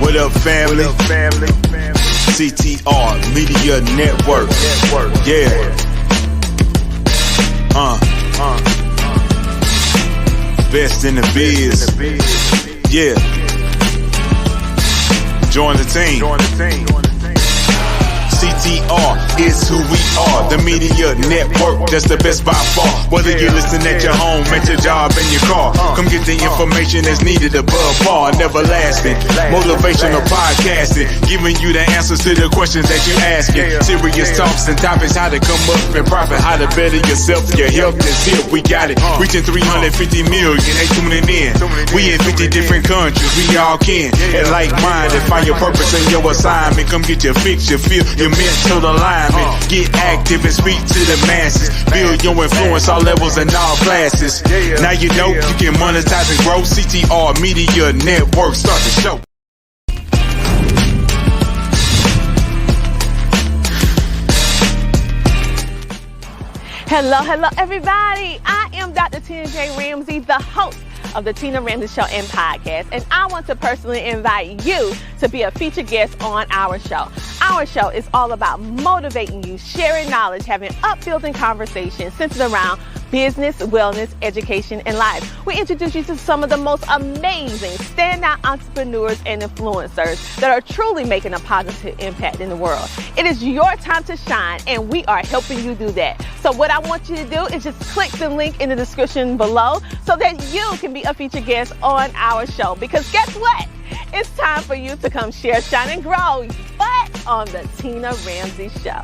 What up, family? CTR Media Network. Yeah. Best in the biz. Yeah. Join the team. CTR is who we are, the media network, that's the best by far. Whether you listen at your home, at your job, in your car, come get the information that's needed above par. Never lasting, motivational podcasting, giving you the answers to the questions that you asking. Serious talks and topics, how to come up and profit, how to better yourself. Your health is here, we got it. Reaching 350 million, they tuning in. We in 50 different countries, we all can. And like minded, find your purpose and your assignment. Come get your fix, your feel, your mental alignment. Get active and speak to the masses. Build your influence all levels and all classes. Now you know you can monetize and grow. CTR Media Network, start the show. Hello, everybody. I am Dr. Tina J. Ramsey, the host of the Tina Ramsey Show and podcast, and I want to personally invite you to be a featured guest on our show. Our show is all about motivating you, sharing knowledge, having uplifting conversations centered around business, wellness, education, and life. We introduce you to some of the most amazing standout entrepreneurs and influencers that are truly making a positive impact in the world. It is your time to shine, and we are helping you do that. So what I want you to do is just click the link in the description below so that you can be a featured guest on our show. Because guess what? It's time for you to come share, shine, and grow, but on the Tina Ramsey Show.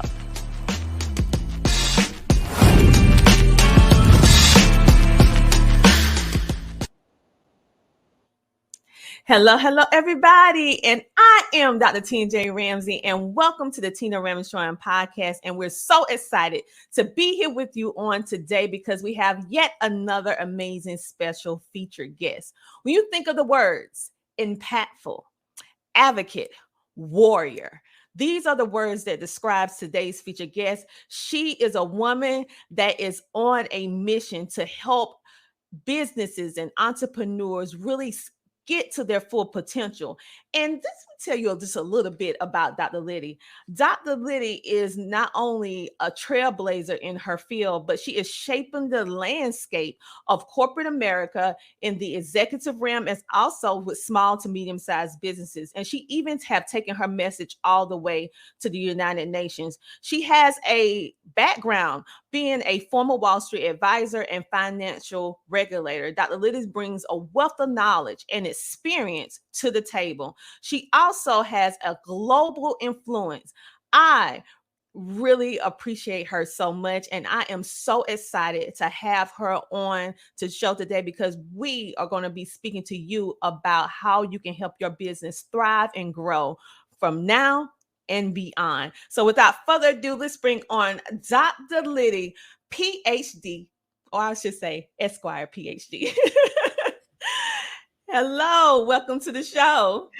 Hello, everybody. And I am Dr. Tina J. Ramsey, and welcome to the Tina Ramsey Show and podcast. And we're so excited to be here with you on today because we have yet another amazing special featured guest. When you think of the words impactful, advocate, warrior, these are the words that describes today's featured guest. She is a woman that is on a mission to help businesses and entrepreneurs really get to their full potential. And this will tell you just a little bit about Dr. Lydie. Dr. Lydie is not only a trailblazer in her field, but she is shaping the landscape of corporate America in the executive realm, as also with small to medium-sized businesses. And she even have taken her message all the way to the United Nations. She has a background being a former Wall Street advisor and financial regulator. Dr. Lydie brings a wealth of knowledge and experience to the table. She also has a global influence. I really appreciate her so much, and I am so excited to have her on to the show today because we are going to be speaking to you about how you can help your business thrive and grow from now and beyond. So without further ado, let's bring on Dr. Lydie, Ph.D., or I should say Esquire Ph.D. Hello, welcome to the show.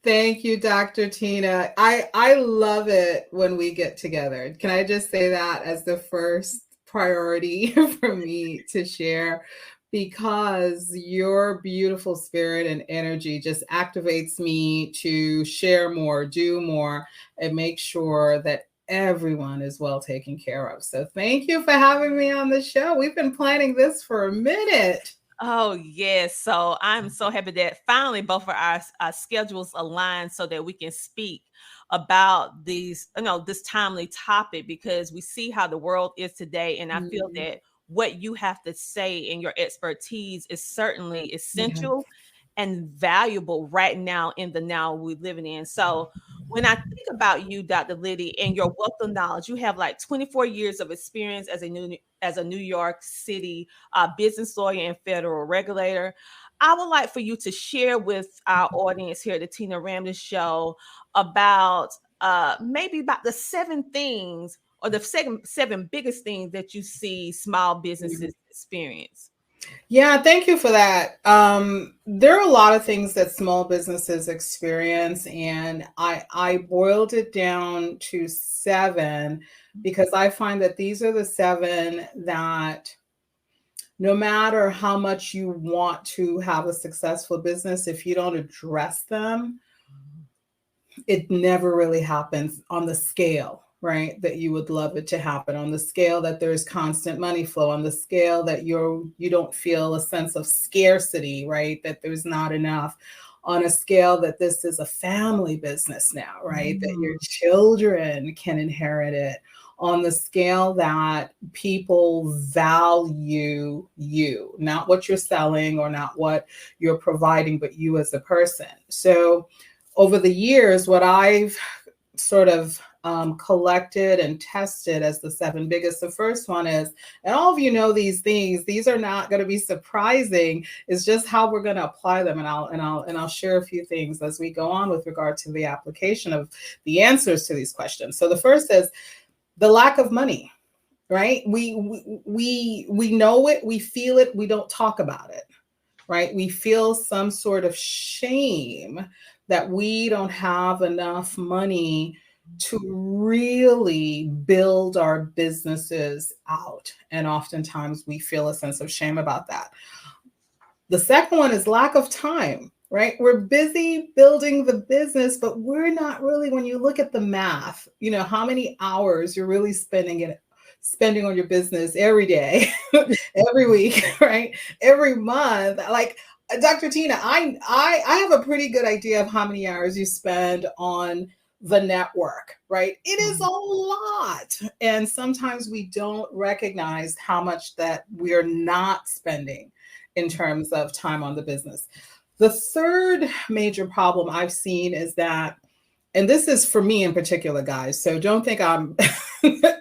Thank you, Dr. Tina. I love it when we get together. Can I just say that as the first priority for me to share? Because your beautiful spirit and energy just activates me to share more, do more, and make sure that everyone is well taken care of. So thank you for having me on the show. We've been planning this for a minute. Oh, yes. So I'm so happy that finally both of our schedules align so that we can speak about this timely topic, because we see how the world is today. And I feel that what you have to say and your expertise is certainly essential and valuable right now in the now we're living in. So when I think about you, Dr. Lydie, and your wealth of knowledge, you have like 24 years of experience as a New York City business lawyer and federal regulator. I would like for you to share with our audience here at the Tina Ramsey Show about maybe about the 7 things or the seven biggest things that you see small businesses experience. Yeah, thank you for that. There are a lot of things that small businesses experience, and I boiled it down to 7 because I find that these are the 7 that no matter how much you want to have a successful business, if you don't address them, it never really happens on the scale, right, that you would love it to happen, on the scale that there's constant money flow, on the scale that you don't feel a sense of scarcity, right, that there's not enough, on a scale that this is a family business now, right, that your children can inherit it, on the scale that people value you, not what you're selling or not what you're providing, but you as a person. So over the years, what I've sort of collected and tested as the 7 biggest, the first one is, and all of you know these things, these are not going to be surprising, it's just how we're going to apply them. And I'll share a few things as we go on with regard to the application of the answers to these questions. So the first is the lack of money, right? We know it, we feel it, we don't talk about it, right? We feel some sort of shame that we don't have enough money to really build our businesses out. And oftentimes we feel a sense of shame about that. The second one is lack of time, right? We're busy building the business, but we're not really, when you look at the math, how many hours you're really spending on your business every day, every week, right? Every month. Like Dr. Tina, I have a pretty good idea of how many hours you spend on the network, right? It is a lot. And sometimes we don't recognize how much that we're not spending in terms of time on the business. The third major problem I've seen is that, and this is for me in particular, guys, so don't think I'm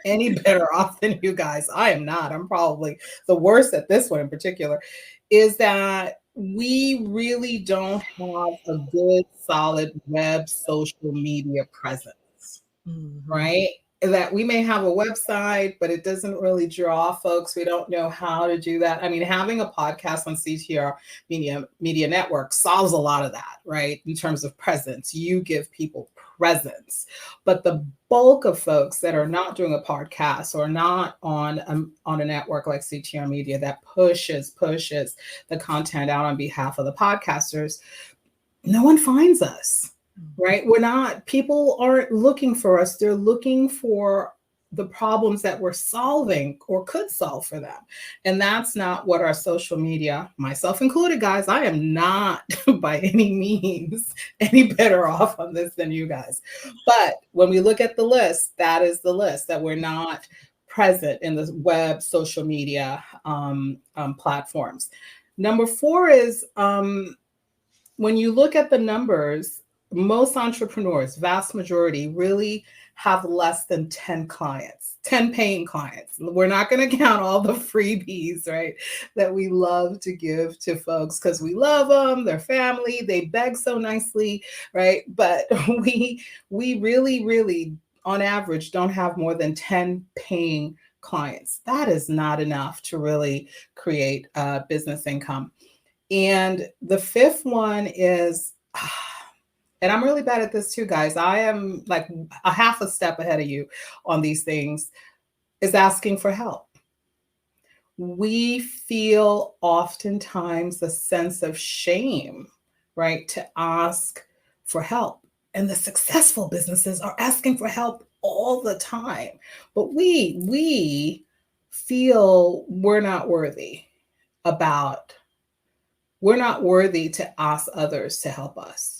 any better off than you guys. I am not. I'm probably the worst at this one in particular, is that we really don't have a good, solid web social media presence, right? That we may have a website, but it doesn't really draw folks. We don't know how to do that. I mean, having a podcast on CTR Media Network solves a lot of that, right? In terms of presence, you give people presence. But the bulk of folks that are not doing a podcast or not on a network like CTR Media that pushes the content out on behalf of the podcasters, no one finds us. Right? People aren't looking for us. They're looking for the problems that we're solving or could solve for them. And that's not what our social media, myself included, guys, I am not by any means any better off on this than you guys. But when we look at the list, that is the list, that we're not present in the web social media platforms. Number 4 is when you look at the numbers, most entrepreneurs, vast majority, really have less than 10 clients, 10 paying clients. We're not going to count all the freebies, right, that we love to give to folks because we love them, their family, they beg so nicely, right? But we really, really, on average, don't have more than 10 paying clients. That is not enough to really create business income. And the 5th one is, and I'm really bad at this too, guys. I am like a half a step ahead of you on these things, is asking for help. We feel oftentimes a sense of shame, right, to ask for help. And the successful businesses are asking for help all the time. But we feel we're not worthy to ask others to help us.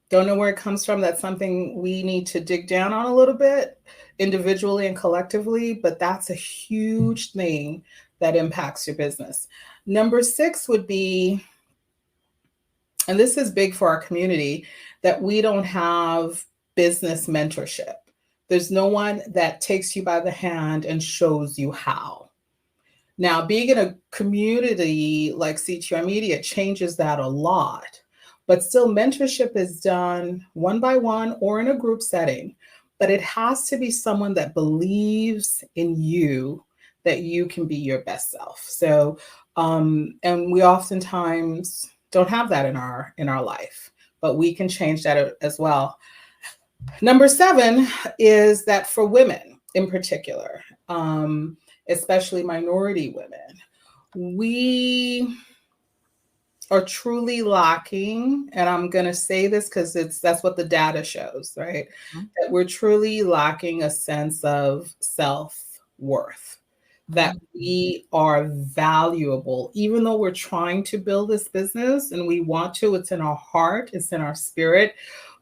Don't know where it comes from. That's something we need to dig down on a little bit individually and collectively, but that's a huge thing that impacts your business. Number 6 would be, and this is big for our community, that we don't have business mentorship. There's no one that takes you by the hand and shows you how. Now, being in a community like CTR Media changes that a lot. But still, mentorship is done one by one or in a group setting. But it has to be someone that believes in you, that you can be your best self. So, and we oftentimes don't have that in our life, but we can change that as well. Number 7 is that for women in particular, especially minority women, we are truly lacking, and I'm going to say this because that's what the data shows, right? Mhm. That we're truly lacking a sense of self-worth, that we are valuable, even though we're trying to build this business and we want to, it's in our heart, it's in our spirit.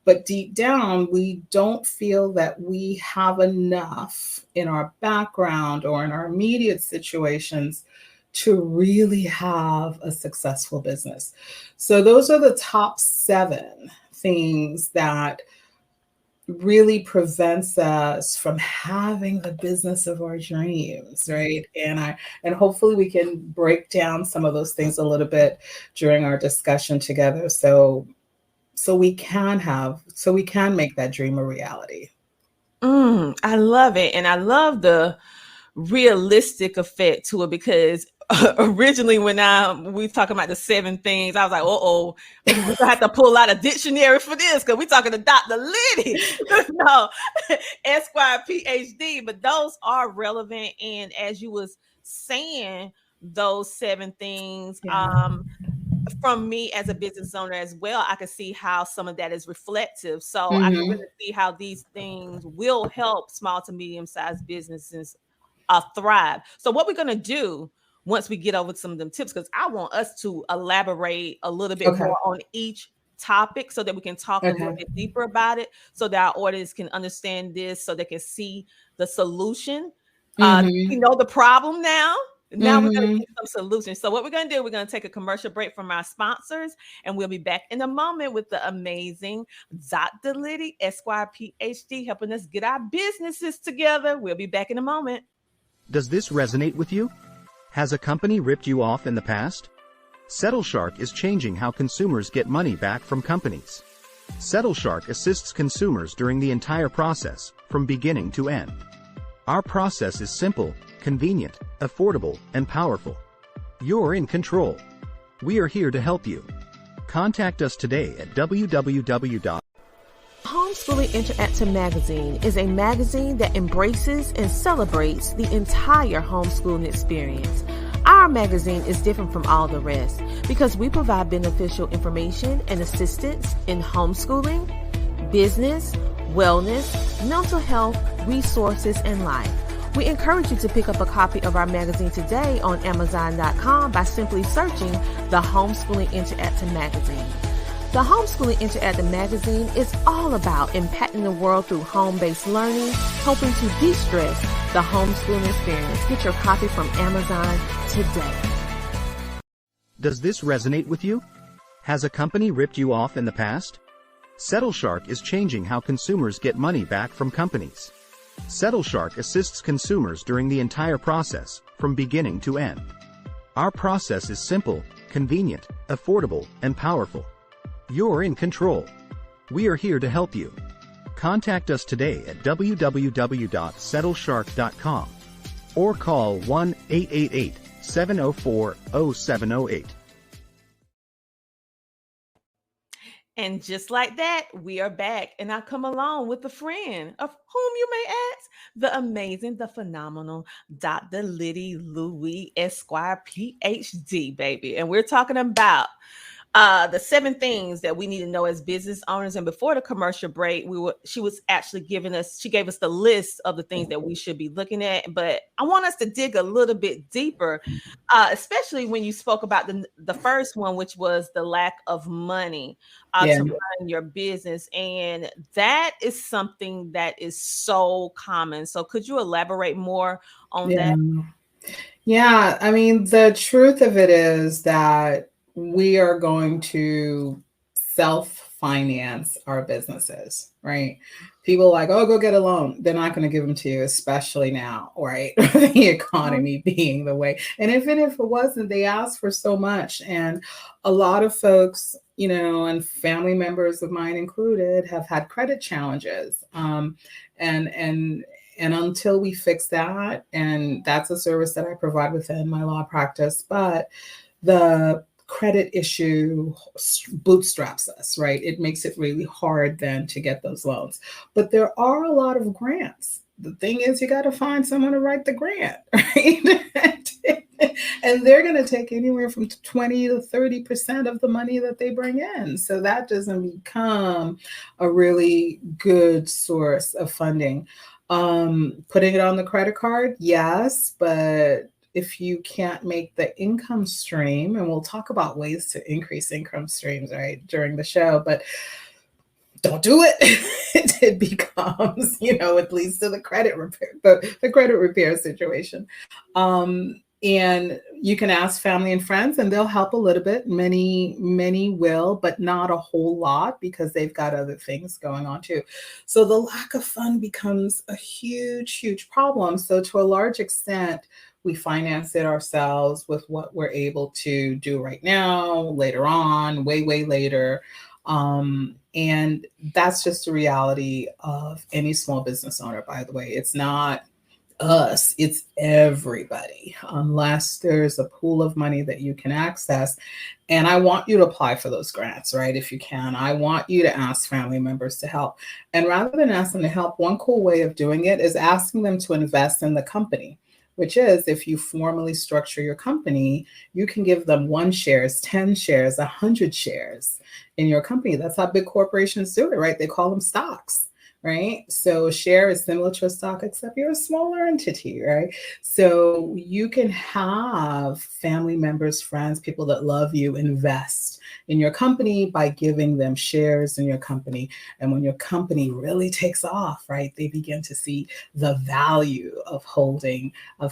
But deep down, we don't feel that we have enough in our background or in our immediate situations to really have a successful business. So those are the top 7 things that really prevents us from having the business of our dreams, right? And hopefully we can break down some of those things a little bit during our discussion together, so we can make that dream a reality. I love it. And I love the realistic effect to it, because originally when we talking about the 7 things, I was like, oh, we're gonna have to pull out a dictionary for this because we're talking to Dr. Lydie. No, Esquire PhD, but those are relevant. And as you was saying, those 7 things, Yeah. from me as a business owner as well, I can see how some of that is reflective. So I can Mm-hmm. really see how these things will help small to medium sized businesses thrive. So what we're going to do once we get over some of them tips, because I want us to elaborate a little bit Okay. more on each topic so that we can talk a little Okay. bit deeper about it, so that our audience can understand this, so they can see the solution. We Mm-hmm. know the problem now. Now we're going to Mm-hmm. get some solutions. So what we're going to do, we're going to take a commercial break from our sponsors, and we'll be back in a moment with the amazing Dr. Lydie, Esquire PhD, helping us get our businesses together. We'll be back in a moment. Does this resonate with you? Has a company ripped you off in the past? SettleShark is changing how consumers get money back from companies. SettleShark assists consumers during the entire process, from beginning to end. Our process is simple, convenient, affordable, and powerful. You're in control. We are here to help you. Contact us today at www. Homeschooling Interactive Magazine is a magazine that embraces and celebrates the entire homeschooling experience. Our magazine is different from all the rest because we provide beneficial information and assistance in homeschooling, business, wellness, mental health, resources, and life. We encourage you to pick up a copy of our magazine today on Amazon.com by simply searching the Homeschooling Interactive Magazine. The Homeschooling Interactive Magazine is all about impacting the world through home-based learning, helping to de-stress the homeschooling experience. Get your copy from Amazon today. Does this resonate with you? Has a company ripped you off in the past? SettleShark is changing how consumers get money back from companies. SettleShark assists consumers during the entire process, from beginning to end. Our process is simple, convenient, affordable, and powerful. You're in control. We are here to help you. Contact us today at www.settleshark.com or call 1-888-704-0708. And just like that, we are back. And I come along with a friend of whom you may ask, the amazing, the phenomenal Dr. Lydie Louis, Esquire, PhD, baby. And we're talking about the 7 things that we need to know as business owners. And before the commercial break, she was actually she gave us the list of the things that we should be looking at. But I want us to dig a little bit deeper, especially when you spoke about the first one, which was the lack of money to run your business. And that is something that is so common. So could you elaborate more on that? Yeah, I mean, the truth of it is that we are going to self-finance our businesses, right? People are like, oh, go get a loan. They're not going to give them to you, especially now, right? The economy being the way. And even if it wasn't, they ask for so much. And a lot of folks, and family members of mine included, have had credit challenges. And until we fix that, and that's a service that I provide within my law practice, but the credit issue bootstraps us, right? It makes it really hard then to get those loans. But there are a lot of grants the thing is, you got to find someone to write the grant, right? And they're going to take anywhere from 20 to 30% of the money that they bring in. So that doesn't become a really good source of funding. Putting it on the credit card, yes, but if you can't make the income stream, and we'll talk about ways to increase income streams, right, during the show, but don't do it. It becomes, it leads to the credit repair, the credit repair situation. And you can ask family and friends, and they'll help a little bit. Many will, but not a whole lot, because they've got other things going on too. So the lack of fund becomes a huge problem. So to a large extent, we finance it ourselves with what we're able to do right now, later on, way later. And that's just the reality of any small business owner, by the way. It's not us, it's everybody, unless there's a pool of money that you can access. And I want you to apply for those grants, right? If you can, I want you to ask family members to help. And rather than ask them to help, one cool way of doing it is asking them to invest in the company, which is, if you formally structure your company, you can give them 1 share, 10 shares, 100 shares in your company. That's how big corporations do it, right? They call them stocks, right? So a share is similar to a stock, except you're a smaller entity, right? So you can have family members, friends, people that love you invest in your company by giving them shares in your company. And when your company really takes off, right, they begin to see the value of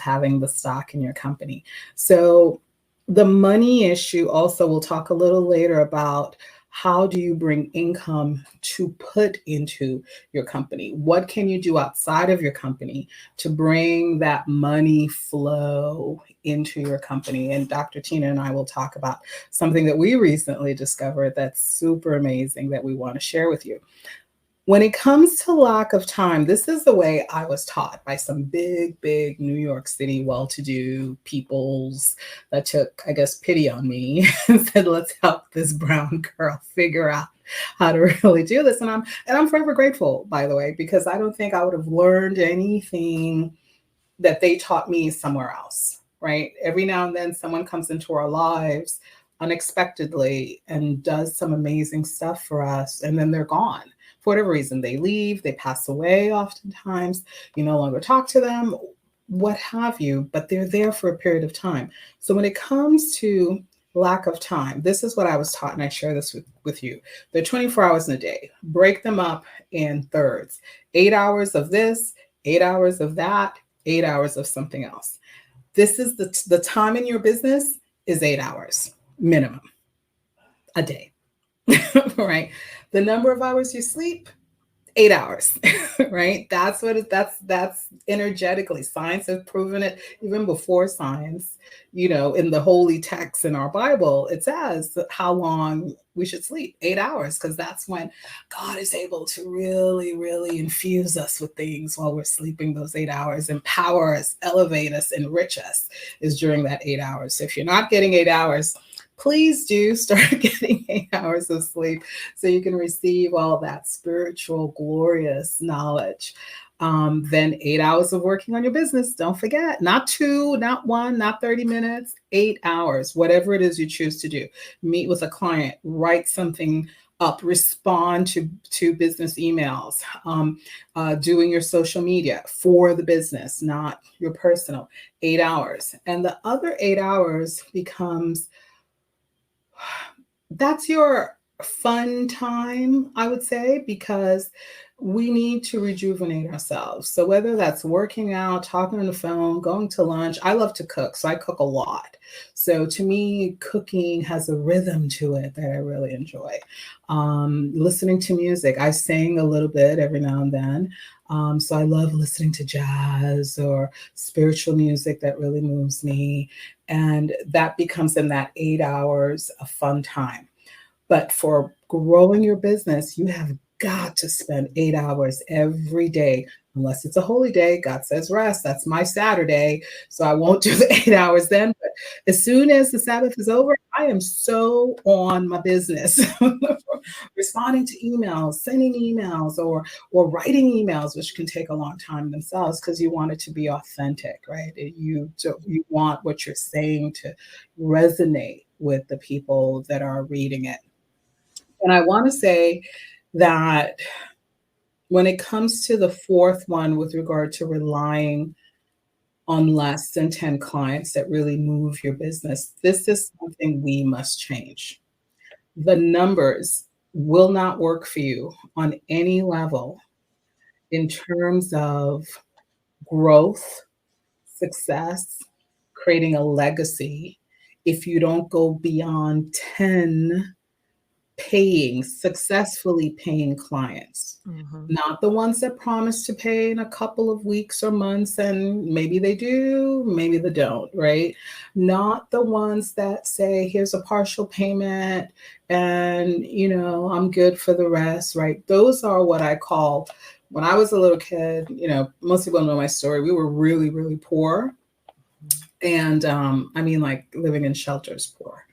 having the stock in your company. So the money issue also, we'll talk a little later about how do you bring income to put into your company? What can you do outside of your company to bring that money flow into your company? And Dr. Tina and I will talk about something that we recently discovered that's super amazing that we want to share with you. When it comes to lack of time, this is the way I was taught by some big New York City well-to-do peoples that took, I guess, pity on me and said, let's help this brown girl figure out how to really do this. And I'm forever grateful, by the way, because I don't think I would have learned anything that they taught me somewhere else, right? Every now and then someone comes into our lives unexpectedly and does some amazing stuff for us, and then they're gone. For whatever reason, they leave, they pass away oftentimes, you no longer talk to them, what have you, but they're there for a period of time. So when it comes to lack of time, this is what I was taught, and I share this with you. There are 24 hours in a day. Break them up in thirds. 8 hours of this, 8 hours of that, 8 hours of something else. This is the time in your business is 8 hours minimum a day. Right? The number of hours you sleep, 8 hours, right? That's energetically. Science has proven it even before science, in the holy texts in our Bible, it says how long we should sleep, 8 hours, because that's when God is able to really infuse us with things while we're sleeping those 8 hours, empower us, elevate us, enrich us, is during that 8 hours. So if you're not getting 8 hours, please do start getting 8 hours of sleep so you can receive all that spiritual, glorious knowledge. Then 8 hours of working on your business. Don't forget, not 2, not 1, not 30 minutes, 8 hours, whatever it is you choose to do. Meet with a client, write something up, respond to business emails, doing your social media for the business, not your personal. 8 hours. And the other 8 hours becomes, that's your fun time, I would say, because we need to rejuvenate ourselves. So whether that's working out, talking on the phone, going to lunch, I love to cook, so I cook a lot. So to me, cooking has a rhythm to it that I really enjoy. Listening to music, I sing a little bit every now and then. So I love listening to jazz or spiritual music that really moves me. And that becomes in that 8 hours of fun time. But for growing your business, you have got to spend 8 hours every day, unless it's a holy day. God says rest. That's my Saturday. So I won't do the 8 hours then. But as soon as the Sabbath is over, I am so on my business, responding to emails, sending emails, or writing emails, which can take a long time themselves because you want it to be authentic, right? You want what you're saying to resonate with the people that are reading it. And I want to say that when it comes to the fourth one with regard to relying on less than 10 clients that really move your business, this is something we must change. The numbers will not work for you on any level in terms of growth, success, creating a legacy if you don't go beyond 10 successfully paying clients. Not the ones that promise to pay in a couple of weeks or months, and maybe they do, maybe they don't, right? Not the ones that say, here's a partial payment and, I'm good for the rest, right? Those are what I call, when I was a little kid, most people know my story. We were really, really poor. And like living in shelters poor.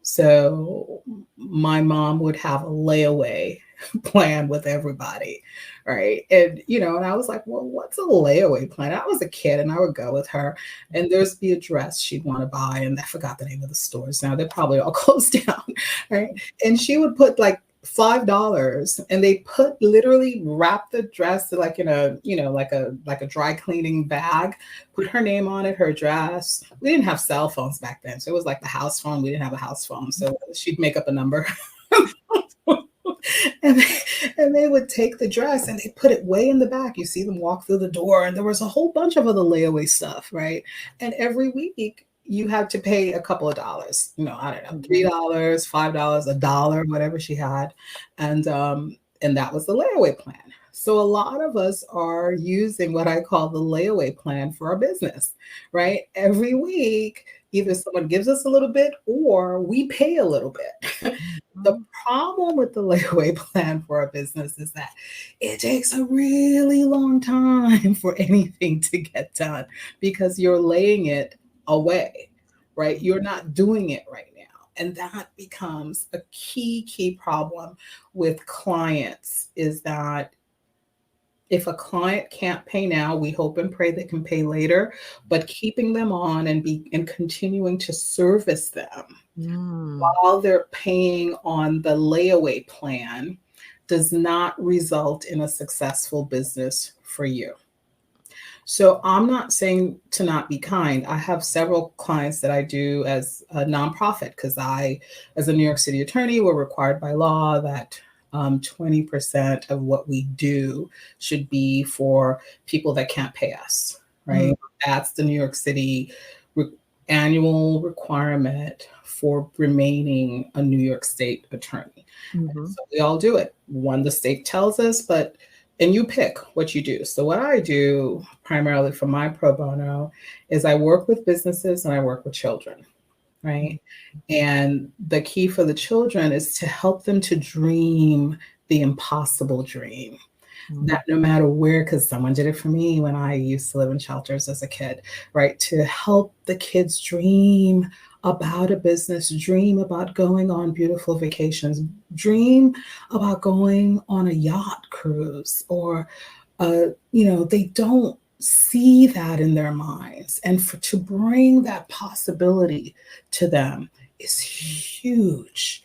So my mom would have a layaway plan with everybody, right? And, and I was like, well, what's a layaway plan? I was a kid and I would go with her and there's the address she'd want to buy. And I forgot the name of the stores now. They're probably all closed down, right? And she would put like $5 and they literally wrap the dress like in a, like a dry cleaning bag, put her name on it, her address. We didn't have cell phones back then. So it was like the house phone. We didn't have a house phone. So she'd make up a number and they would take the dress and they put it way in the back. You see them walk through the door and there was a whole bunch of other layaway stuff, right? And every week you had to pay a couple of dollars, I don't know, $3, $5, $1, whatever she had. And that was the layaway plan. So a lot of us are using what I call the layaway plan for our business, right? Every week, either someone gives us a little bit or we pay a little bit. The problem with the layaway plan for our business is that it takes a really long time for anything to get done because you're laying it away, right? You're not doing it right now. And that becomes a key problem with clients is that if a client can't pay now, we hope and pray they can pay later, but keeping them on and continuing to service them while they're paying on the layaway plan does not result in a successful business for you. So I'm not saying to not be kind. I have several clients that I do as a nonprofit because as a New York City attorney, we're required by law that 20% of what we do should be for people that can't pay us, right? That's the New York City annual requirement for remaining a New York State attorney. So we all do it when the state tells us, and you pick what you do. So what I do primarily for my pro bono is I work with businesses and I work with children, right? And the key for the children is to help them to dream the impossible dream. That no matter where, because someone did it for me when I used to live in shelters as a kid, right? To help the kids dream about a business, dream about going on beautiful vacations, dream about going on a yacht cruise, or, they don't see that in their minds. And to bring that possibility to them is huge.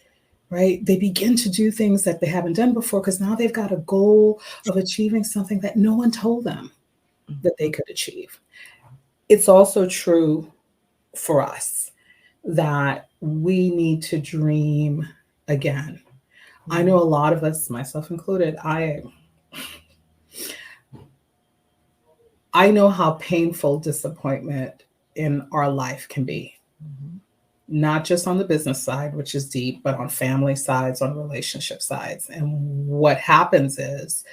Right? They begin to do things that they haven't done before because now they've got a goal of achieving something that no one told them that they could achieve. It's also true for us that we need to dream again. I know a lot of us, myself included, I know how painful disappointment in our life can be. Not just on the business side, which is deep, but on family sides, on relationship sides. And what happens is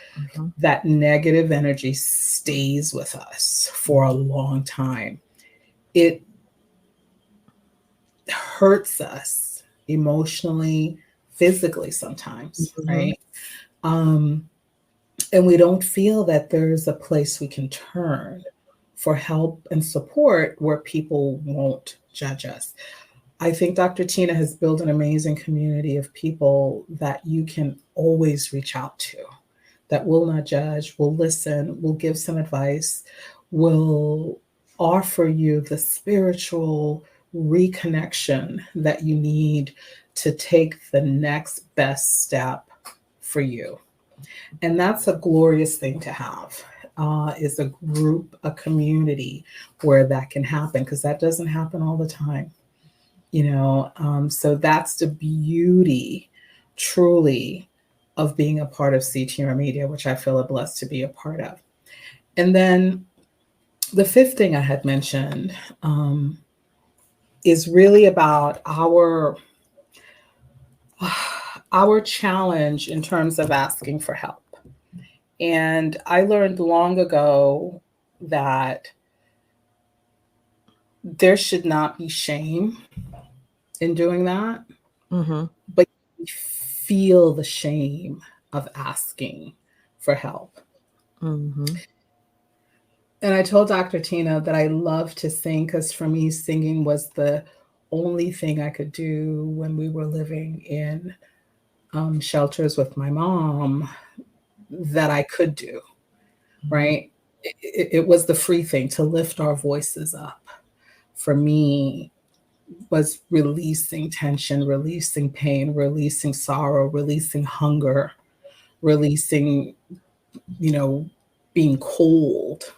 that negative energy stays with us for a long time. It hurts us emotionally, physically sometimes, right? And we don't feel that there's a place we can turn for help and support where people won't judge us. I think Dr. Tina has built an amazing community of people that you can always reach out to, that will not judge, will listen, will give some advice, will offer you the spiritual reconnection that you need to take the next best step for you. And that's a glorious thing to have, is a group, a community where that can happen, because that doesn't happen all the time. So that's the beauty, truly, of being a part of CTR Media, which I feel blessed to be a part of. And then the fifth thing I had mentioned is really about our challenge in terms of asking for help. And I learned long ago that there should not be shame in doing that, but you feel the shame of asking for help. And I told Dr. Tina that I love to sing, because for me, singing was the only thing I could do when we were living in shelters with my mom that I could do, right? It was the free thing to lift our voices up. For me, was releasing tension, releasing pain, releasing sorrow, releasing hunger, releasing, being cold.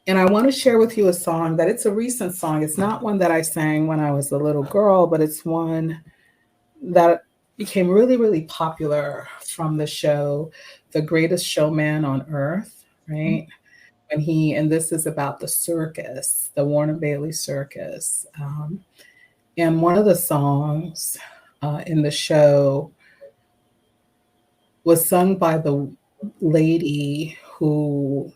And I want to share with you a song that it's a recent song. It's not one that I sang when I was a little girl, but it's one that became really, really popular from the show, The Greatest Showman on Earth, right? And this is about the circus, the Warner Bailey Circus. And one of the songs in the show was sung by the lady who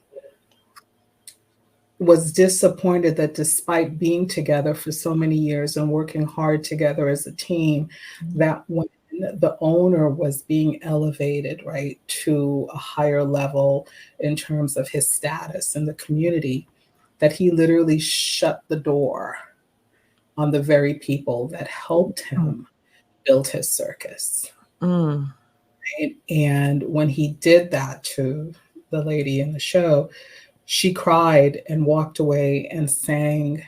was disappointed that despite being together for so many years and working hard together as a team, that when the owner was being elevated, right, to a higher level in terms of his status in the community, that he literally shut the door on the very people that helped him build his circus. Right? And when he did that to the lady in the show, she cried and walked away and sang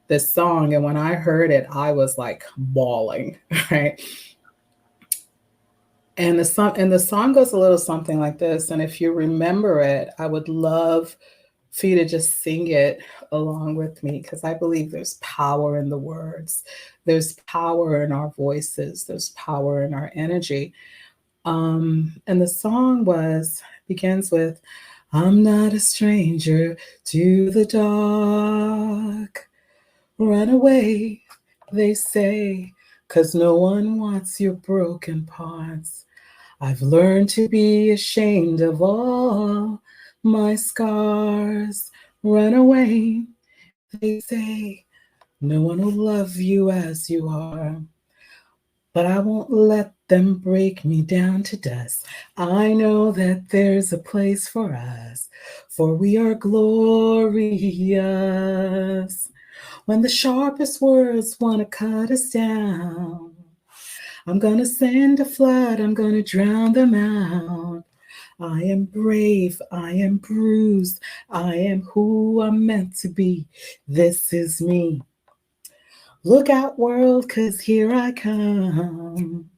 this song. And when I heard it, I was like bawling, right? And the song goes a little something like this. And if you remember it, I would love for you to just sing it along with me, because I believe there's power in the words. There's power in our voices. There's power in our energy. And the song begins with, I'm not a stranger to the dark. Run away, they say, 'cause no one wants your broken parts. I've learned to be ashamed of all my scars. Run away, they say, no one will love you as you are. But I won't let them break me down to dust. I know that there's a place for us, for we are glorious. When the sharpest words want to cut us down, I'm going to send a flood, I'm going to drown them out. I am brave, I am bruised, I am who I'm meant to be. This is me. Look out, world, 'cause here I come.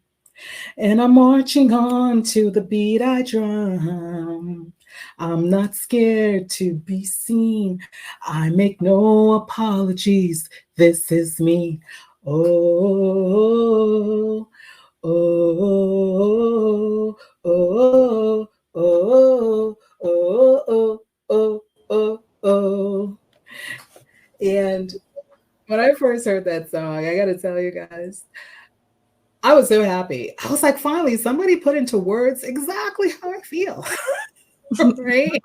And I'm marching on to the beat I drum. I'm not scared to be seen. I make no apologies. This is me. Oh, oh, oh, oh, oh, oh, oh, oh. And when I first heard that song, I got to tell you guys, I was so happy. I was like, finally, somebody put into words exactly how I feel, right?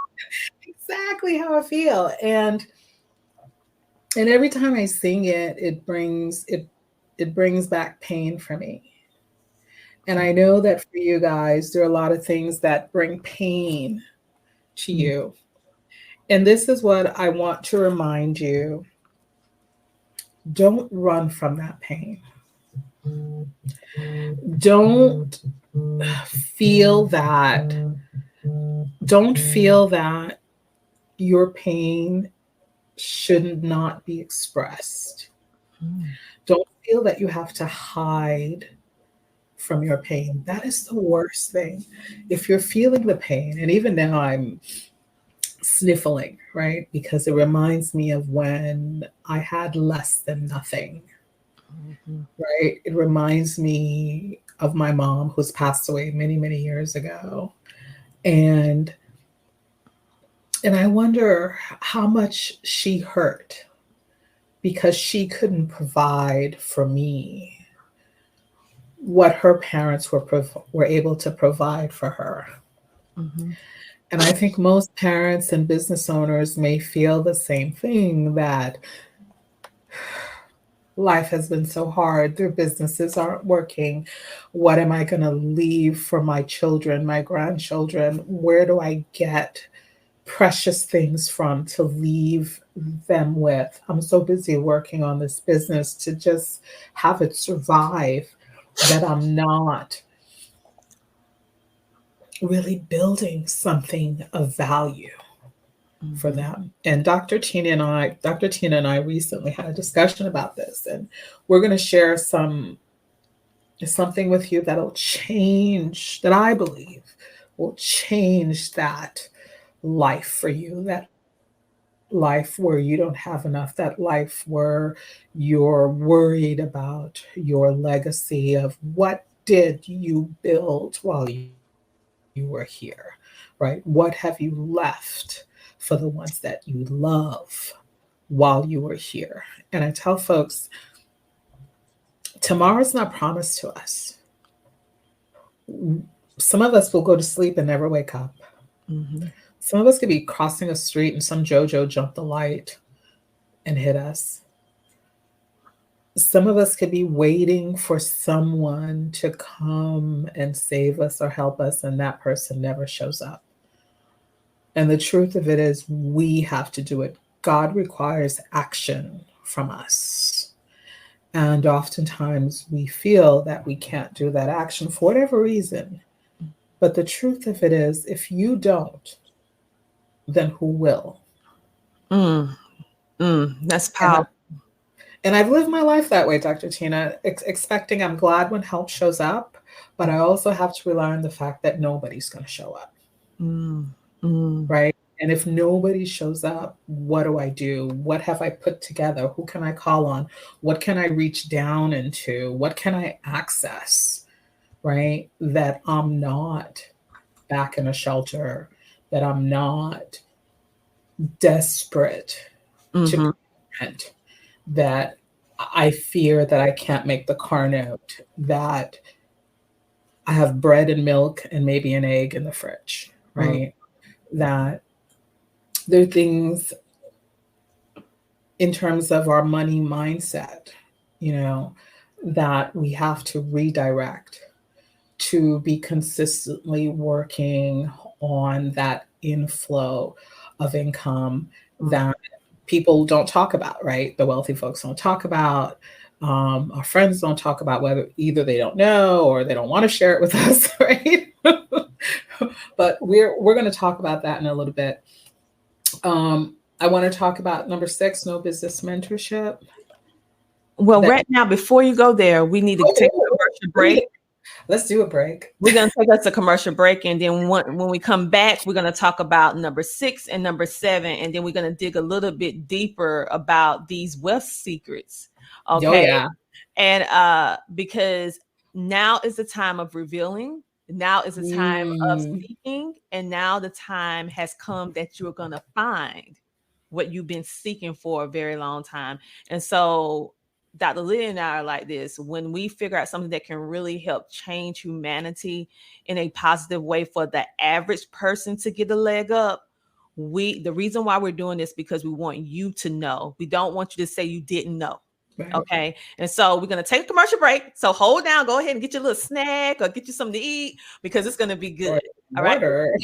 Exactly how I feel. And every time I sing it, it brings back pain for me. And I know that for you guys, there are a lot of things that bring pain to you. And this is what I want to remind you. Don't run from that pain. Don't feel that. Don't feel that your pain should not be expressed. Don't feel that you have to hide from your pain. That is the worst thing. If you're feeling the pain, and even now I'm sniffling, right? Because it reminds me of when I had less than nothing, right? It reminds me of my mom who's passed away many, many years ago. And I wonder how much she hurt because she couldn't provide for me what her parents were able to provide for her. And I think most parents and business owners may feel the same thing, that life has been so hard. Their businesses aren't working. What am I going to leave for my children, my grandchildren? Where do I get precious things from to leave them with? I'm so busy working on this business to just have it survive that I'm not really building something of value for them. And Dr. Tina and I recently had a discussion about this, and we're going to share something with you that'll change, that I believe will change that life for you, that life where you don't have enough, that life where you're worried about your legacy of what did you build while you were here, right? What have you left for the ones that you love while you were here? And I tell folks, tomorrow's not promised to us. Some of us will go to sleep and never wake up. Some of us could be crossing a street and some JoJo jumped the light and hit us. Some of us could be waiting for someone to come and save us or help us, and that person never shows up. And the truth of it is, we have to do it. God requires action from us. And oftentimes we feel that we can't do that action for whatever reason. But the truth of it is, if you don't, then who will? That's powerful. And I've lived my life that way, Dr. Tina, expecting, I'm glad when help shows up, but I also have to rely on the fact that nobody's going to show up. Right? And if nobody shows up, what do I do? What have I put together? Who can I call on? What can I reach down into? What can I access? Right? That I'm not back in a shelter, that I'm not desperate to prevent, that I fear that I can't make the car note, that I have bread and milk and maybe an egg in the fridge, right? That there are things in terms of our money mindset, that we have to redirect to be consistently working on that inflow of income that people don't talk about, right? The wealthy folks don't talk about. Our friends don't talk about, whether either they don't know or they don't want to share it with us, right? But we're going to talk about that in a little bit. I want to talk about number 6, no business mentorship. Well, right now, before you go there, we need to take a commercial break. Let's do a break. We're going to take us a commercial break. And then when we come back, we're going to talk about number 6 and number 7. And then we're going to dig a little bit deeper about these wealth secrets. Okay. Oh, yeah. And because now is the time of revealing. Now is the time of seeking. And now the time has come that you're going to find what you've been seeking for a very long time. And so Dr. Lydie and I are like this. When we figure out something that can really help change humanity in a positive way for the average person to get a leg up, the reason why we're doing this because we want you to know. We don't want you to say you didn't know. Right. Okay. And so we're going to take a commercial break. So hold down, go ahead and get your little snack or get you something to eat because it's going to be good. All right. Water.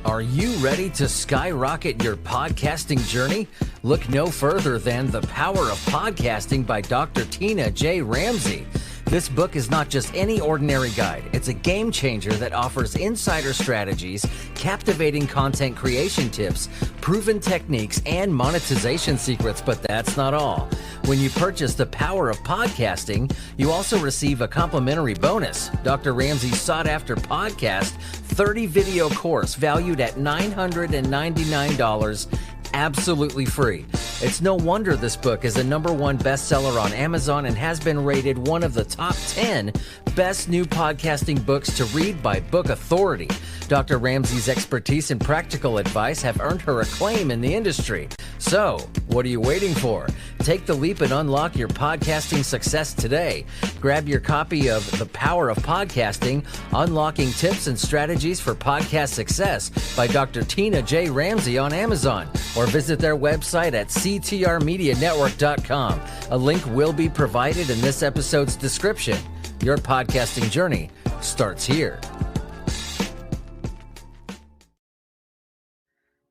Are you ready to skyrocket your podcasting journey? Look no further than The Power of Podcasting by Dr. Tina J. Ramsey. This book is not just any ordinary guide. It's a game changer that offers insider strategies, captivating content creation tips, proven techniques, and monetization secrets. But that's not all. When you purchase The Power of Podcasting, you also receive a complimentary bonus, Dr. Ramsey's sought-after podcast 30-video course valued at $999, absolutely free. It's no wonder this book is a #1 bestseller on Amazon and has been rated one of the top 10 best new podcasting books to read by Book Authority. Dr. Ramsey's expertise and practical advice have earned her acclaim in the industry. So, what are you waiting for? Take the leap and unlock your podcasting success today. Grab your copy of The Power of Podcasting, Unlocking Tips and Strategies for Podcast Success by Dr. Tina J. Ramsey on Amazon, or visit their website at ctrmedianetwork.com. A link will be provided in this episode's description. Your podcasting journey starts here.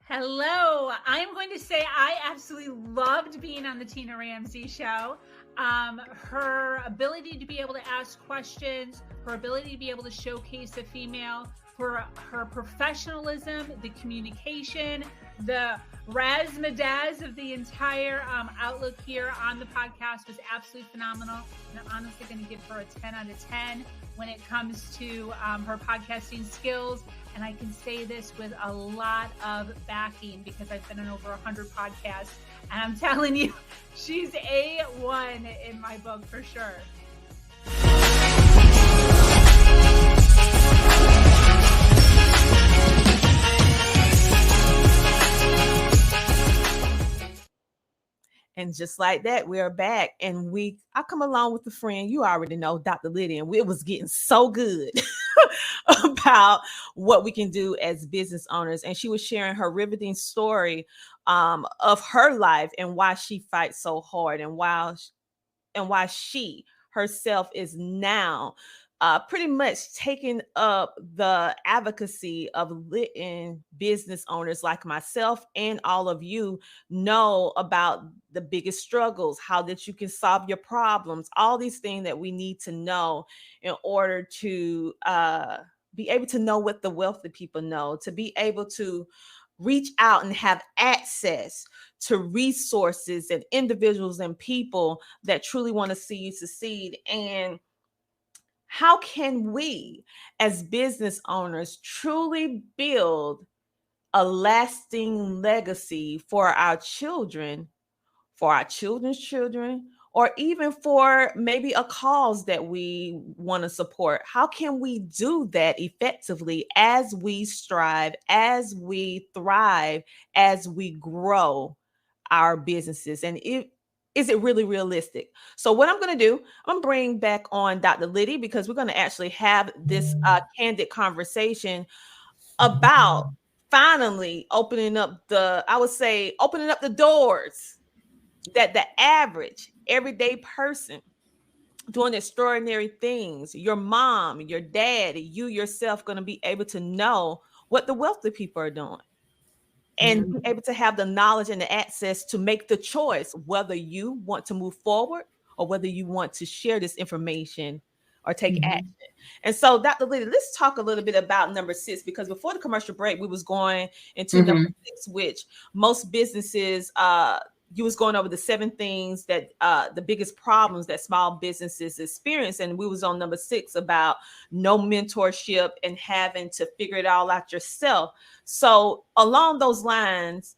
Hello. I'm going to say I absolutely loved being on the Tina Ramsey show. Her ability to be able to ask questions, her ability to be able to showcase a female, her professionalism, the communication, the razzmatazz of the entire outlook here on the podcast was absolutely phenomenal. And I'm honestly going to give her a 10 out of 10 when it comes to her podcasting skills. And I can say this with a lot of backing because I've been on over 100 podcasts. And I'm telling you, she's A1 in my book for sure. And just like that, we are back. And I come along with a friend, you already know, Dr. Lydie, and it was getting so good about what we can do as business owners. And she was sharing her riveting story of her life and why she fights so hard and why she herself is now pretty much taking up the advocacy of letting business owners like myself and all of you know about the biggest struggles, how that you can solve your problems, all these things that we need to know in order to be able to know what the wealthy people know, to be able to reach out and have access to resources and individuals and people that truly want to see you succeed. And how can we, as business owners, truly build a lasting legacy for our children, for our children's children, or even for maybe a cause that we want to support? How can we do that effectively as we strive, as we thrive, as we grow our businesses? And is it really realistic? So what I'm going to do, I'm going to bring back on Dr. Lydie because we're going to actually have this candid conversation about finally opening up the doors that the average everyday person doing extraordinary things, your mom, your dad, you yourself, going to be able to know what the wealthy people are doing. And be able to have the knowledge and the access to make the choice whether you want to move forward or whether you want to share this information or take action. And so, Dr. Lydie, let's talk a little bit about number 6, because before the commercial break, we was going into number 6, which most businesses, you was going over the 7 things that the biggest problems that small businesses experience. And we was on number 6 about no mentorship and having to figure it all out yourself. So along those lines,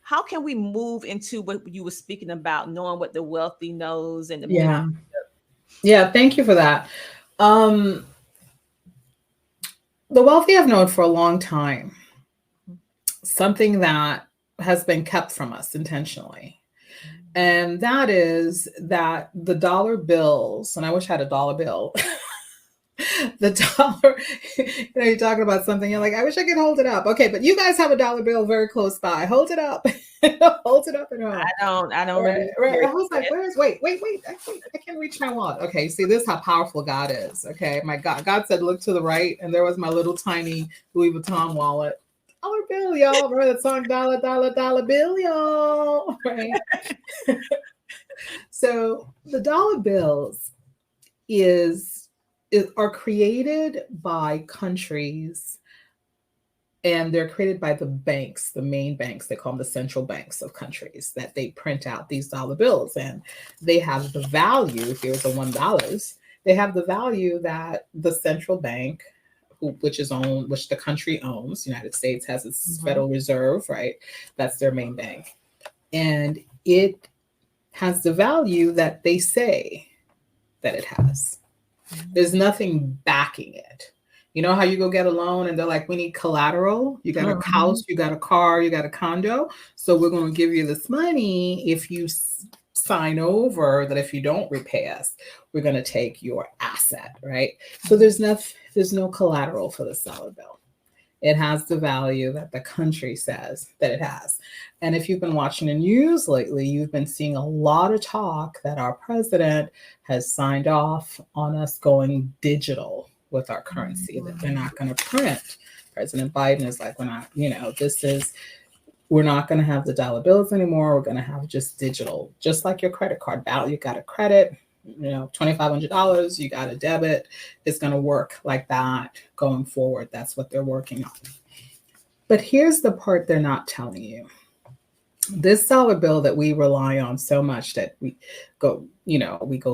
how can we move into what you were speaking about, knowing what the wealthy knows and the Yeah, thank you for that. The wealthy I've known for a long time, something that has been kept from us intentionally. And that is that the dollar bills, and I wish I had a dollar bill, The dollar, you're talking about something, you're like, I wish I could hold it up. Okay, but you guys have a dollar bill very close by. Hold it up. Hold it up at home. I don't Right, really. right. I was like, wait. I can't reach my wallet. Okay, see, this is how powerful God is. Okay, my God said, look to the right, and there was my little tiny Louis Vuitton wallet. Dollar bill, y'all. Remember that song, dollar, dollar, dollar bill, y'all. Right. So the dollar bills are created by countries, and they're created by the banks, the main banks. They call them the central banks of countries, that they print out these dollar bills, and they have the value. If here's the $1, they have the value that the central bank, which the country owns. United States has its Federal Reserve, right? That's their main bank, and it has the value that they say that it has. There's nothing backing it. You know how you go get a loan and they're like, we need collateral. You got a house, you got a car, you got a condo. So we're going to give you this money if you sign over that if you don't repay us, we're going to take your asset, right? So there's no collateral for the dollar bill. It has the value that the country says that it has. And if you've been watching the news lately, you've been seeing a lot of talk that our president has signed off on us going digital with our currency, that they're not going to print. President Biden is like, we're not going to have the dollar bills anymore. We're going to have just digital, just like your credit card balance. You got a credit, $2,500, you got a debit. It's going to work like that going forward. That's what they're working on. But here's the part they're not telling you. This dollar bill that we rely on so much, that we go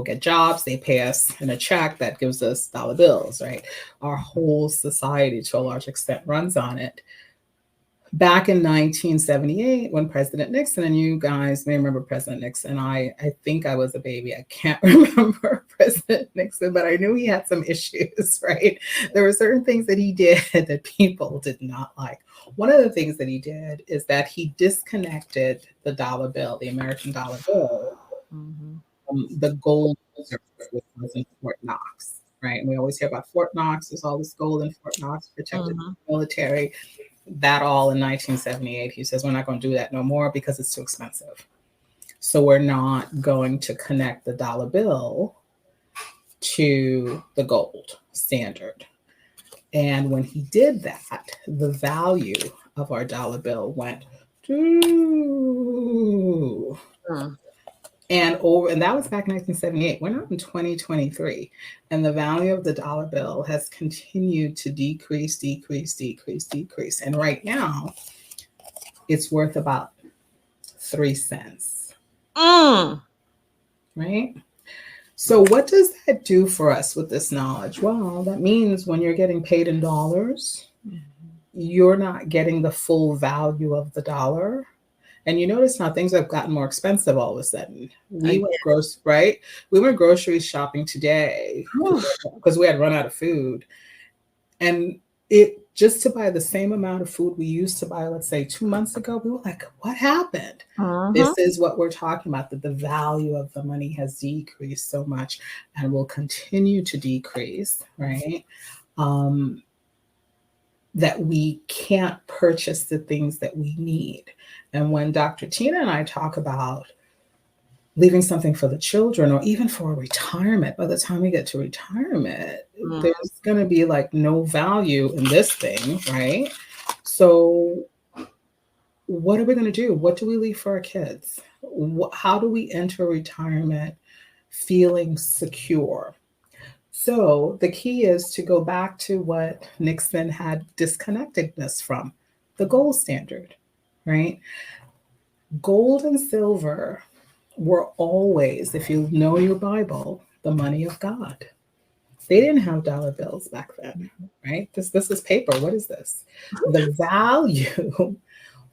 get jobs, they pay us in a check that gives us dollar bills, right? Our whole society to a large extent runs on it. Back in 1978, when President Nixon, and you guys may remember President Nixon, I think I was a baby. I can't remember President Nixon, but I knew he had some issues, right? There were certain things that he did that people did not like. One of the things that he did is that he disconnected the dollar bill, the American dollar bill, from the gold reserve, which was in Fort Knox, right? And we always hear about Fort Knox. There's all this gold in Fort Knox, protected the military. That all in 1978, he says, we're not going to do that no more because it's too expensive. So we're not going to connect the dollar bill to the gold standard. And when he did that, the value of our dollar bill went to and that was back in 1978. We're not in 2023. And the value of the dollar bill has continued to decrease. And right now, it's worth about 3 cents. Right? So what does that do for us with this knowledge? Well, that means when you're getting paid in dollars, you're not getting the full value of the dollar. And you notice how things have gotten more expensive all of a sudden. We went grocery shopping today because we had run out of food. And it just to buy the same amount of food we used to buy, let's say 2 months ago, we were like, what happened? This is what we're talking about, that the value of the money has decreased so much and will continue to decrease, right? That we can't purchase the things that we need. And when Dr. Tina and I talk about leaving something for the children or even for retirement, by the time we get to retirement, there's going to be like no value in this thing, right? So what are we going to do? What do we leave for our kids? How do we enter retirement feeling secure? So the key is to go back to what Nixon had disconnectedness from, the gold standard, right? Gold and silver were always, if you know your Bible, the money of God. They didn't have dollar bills back then, right? This is paper. What is this? The value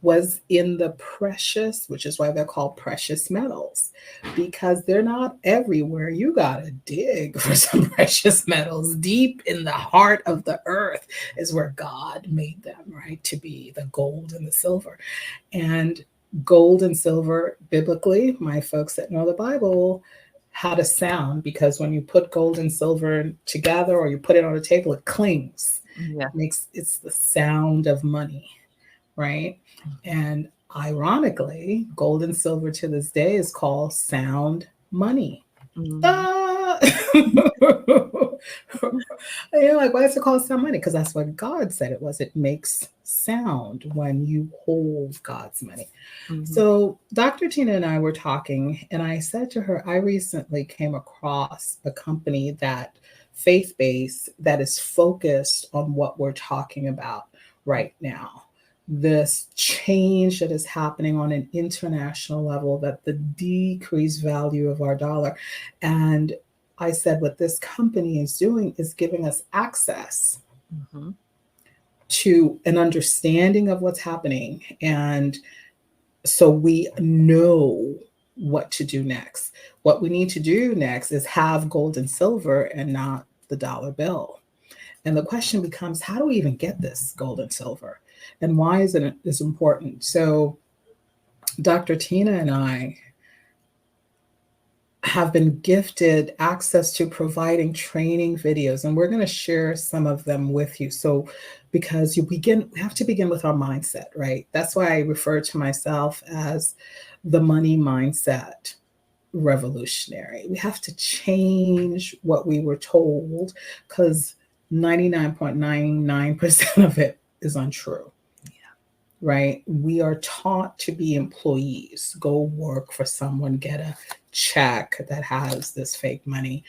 was in the precious, which is why they're called precious metals, because they're not everywhere. You got to dig for some precious metals. Deep in the heart of the earth is where God made them, right? To be the gold and the silver. And gold and silver, biblically, my folks that know the Bible, had a sound, because when you put gold and silver together or you put it on a table, it clings. Yeah. It's the sound of money, right? And ironically, gold and silver to this day is called sound money. Ah! You're like, why is it called sound money? Because that's what God said it was. It makes sound when you hold God's money. So Dr. Tina and I were talking, and I said to her, I recently came across a company that faith-based that is focused on what we're talking about right now. This change that is happening on an international level, that the decreased value of our dollar. And I said, what this company is doing is giving us access to an understanding of what's happening. And so we know what to do next. What we need to do next is have gold and silver and not the dollar bill. And the question becomes, how do we even get this gold and silver? And why is it important? So Dr. Tina and I have been gifted access to providing training videos, and we're going to share some of them with you. So because we have to begin with our mindset, right? That's why I refer to myself as the money mindset revolutionary. We have to change what we were told, because 99.99% of it is untrue. Right? We are taught to be employees, go work for someone, get a check that has this fake money.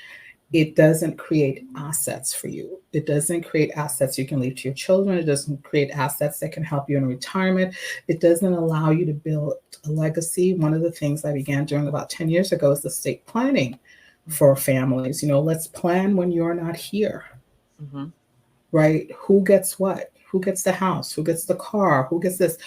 It doesn't create assets for you. It doesn't create assets you can leave to your children. It doesn't create assets that can help you in retirement. It doesn't allow you to build a legacy. One of the things I began doing about 10 years ago is estate planning for families. Let's plan when you're not here, right? Who gets what? Who gets the house? Who gets the car? Who gets this?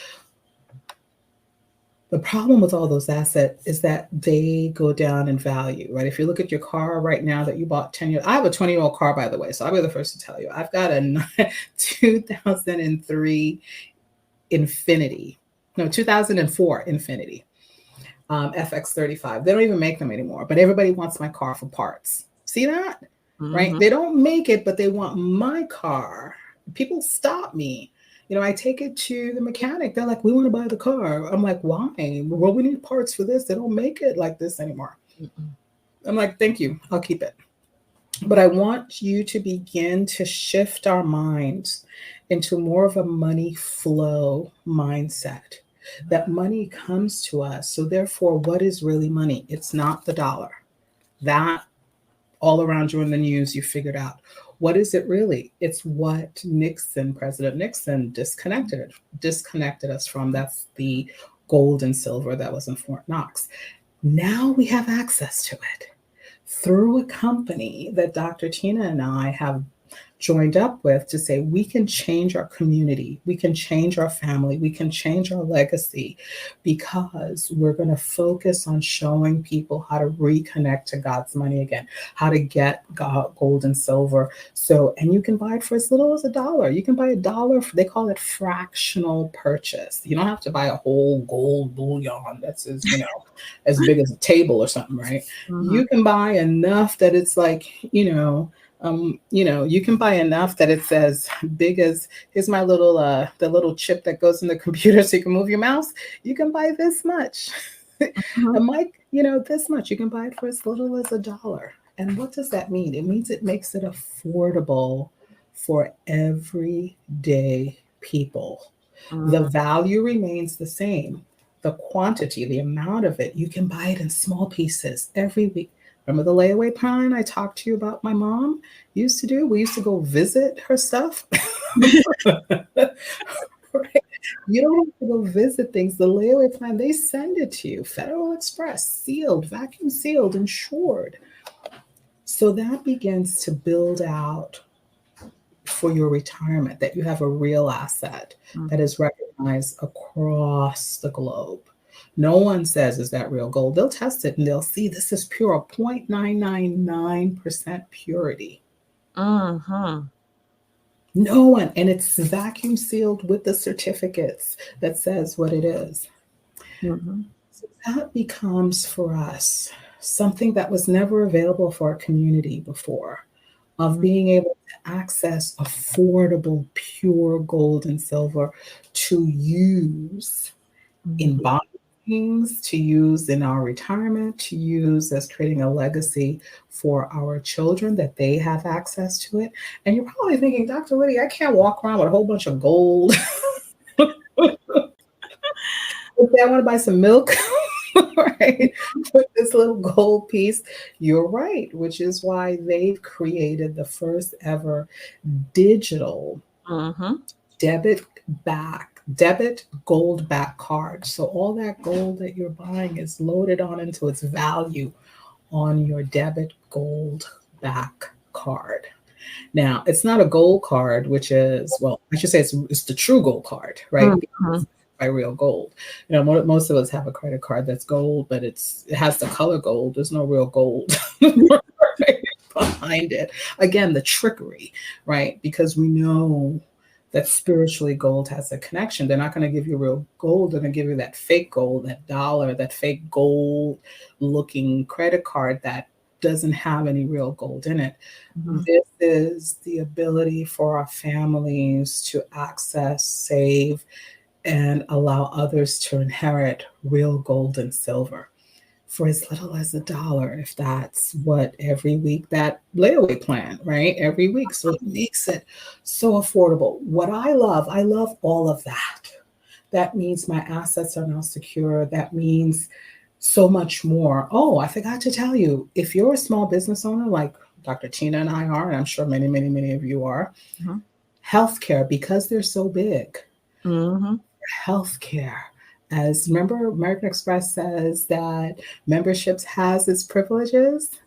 The problem with all those assets is that they go down in value, right? If you look at your car right now that you bought 10 years, I have a 20-year-old car, by the way, so I'll be the first to tell you. I've got a 2003 Infinity, no, 2004 Infinity, FX35. They don't even make them anymore, but everybody wants my car for parts. See that? Right? They don't make it, but they want my car. People stop me. I take it to the mechanic. They're like, we want to buy the car. I'm like, why? Well, we need parts for this. They don't make it like this anymore. I'm like, thank you. I'll keep it. But I want you to begin to shift our minds into more of a money flow mindset, that money comes to us. So therefore, what is really money? It's not the dollar. That all around you in the news, you figured out. What is it really? It's what President Nixon disconnected us from. That's the gold and silver that was in Fort Knox. Now we have access to it through a company that Dr. Tina and I have joined up with to say we can change our community, we can change our family, we can change our legacy, because we're going to focus on showing people how to reconnect to God's money again, how to get gold and silver. So, and you can buy it for as little as $1. You can buy $1. They call it fractional purchase. You don't have to buy a whole gold bullion that's as big as a table or something, right? You can buy enough that it's like, you can buy enough that it's as big as, here's my little, the little chip that goes in the computer so you can move your mouse. You can buy this much. A mic, this much. You can buy it for as little as $1. And what does that mean? It means it makes it affordable for everyday people. The value remains the same. The quantity, the amount of it, you can buy it in small pieces every week. Remember the layaway plan I talked to you about my mom used to do? We used to go visit her stuff. Right? You don't have to go visit things. The layaway plan, they send it to you. Federal Express, sealed, vacuum sealed, insured. So that begins to build out for your retirement, that you have a real asset that is recognized across the globe. No one says, is that real gold? They'll test it and they'll see this is pure, 0.999% purity. No one. And it's vacuum sealed with the certificates that says what it is. So that becomes for us something that was never available for our community before, of being able to access affordable, pure gold and silver to use in buying things, to use in our retirement, to use as creating a legacy for our children, that they have access to it. And you're probably thinking, Dr. Lydie, I can't walk around with a whole bunch of gold. Okay, I want to buy some milk, right? With this little gold piece. You're right, which is why they've created the first ever digital debit gold back card. So all that gold that you're buying is loaded on into its value on your debit gold back card. Now, it's not a gold card, which is, well, I should say it's the true gold card, right? By real gold. You know, most of us have a credit card that's gold, but it has the color gold. There's no real gold behind it. Again, the trickery, right? Because we know that spiritually gold has a connection. They're not going to give you real gold. They're going to give you that fake gold, that dollar, that fake gold looking credit card that doesn't have any real gold in it. This is the ability for our families to access, save, and allow others to inherit real gold and silver for as little as $1, if that's what every week, that layaway plan, right? Every week. So it makes it so affordable. What I love all of that. That means my assets are now secure. That means so much more. Oh, I forgot to tell you, if you're a small business owner like Dr. Tina and I are, and I'm sure many, many, many of you are, healthcare, because they're so big, healthcare, as remember, American Express says that memberships has its privileges.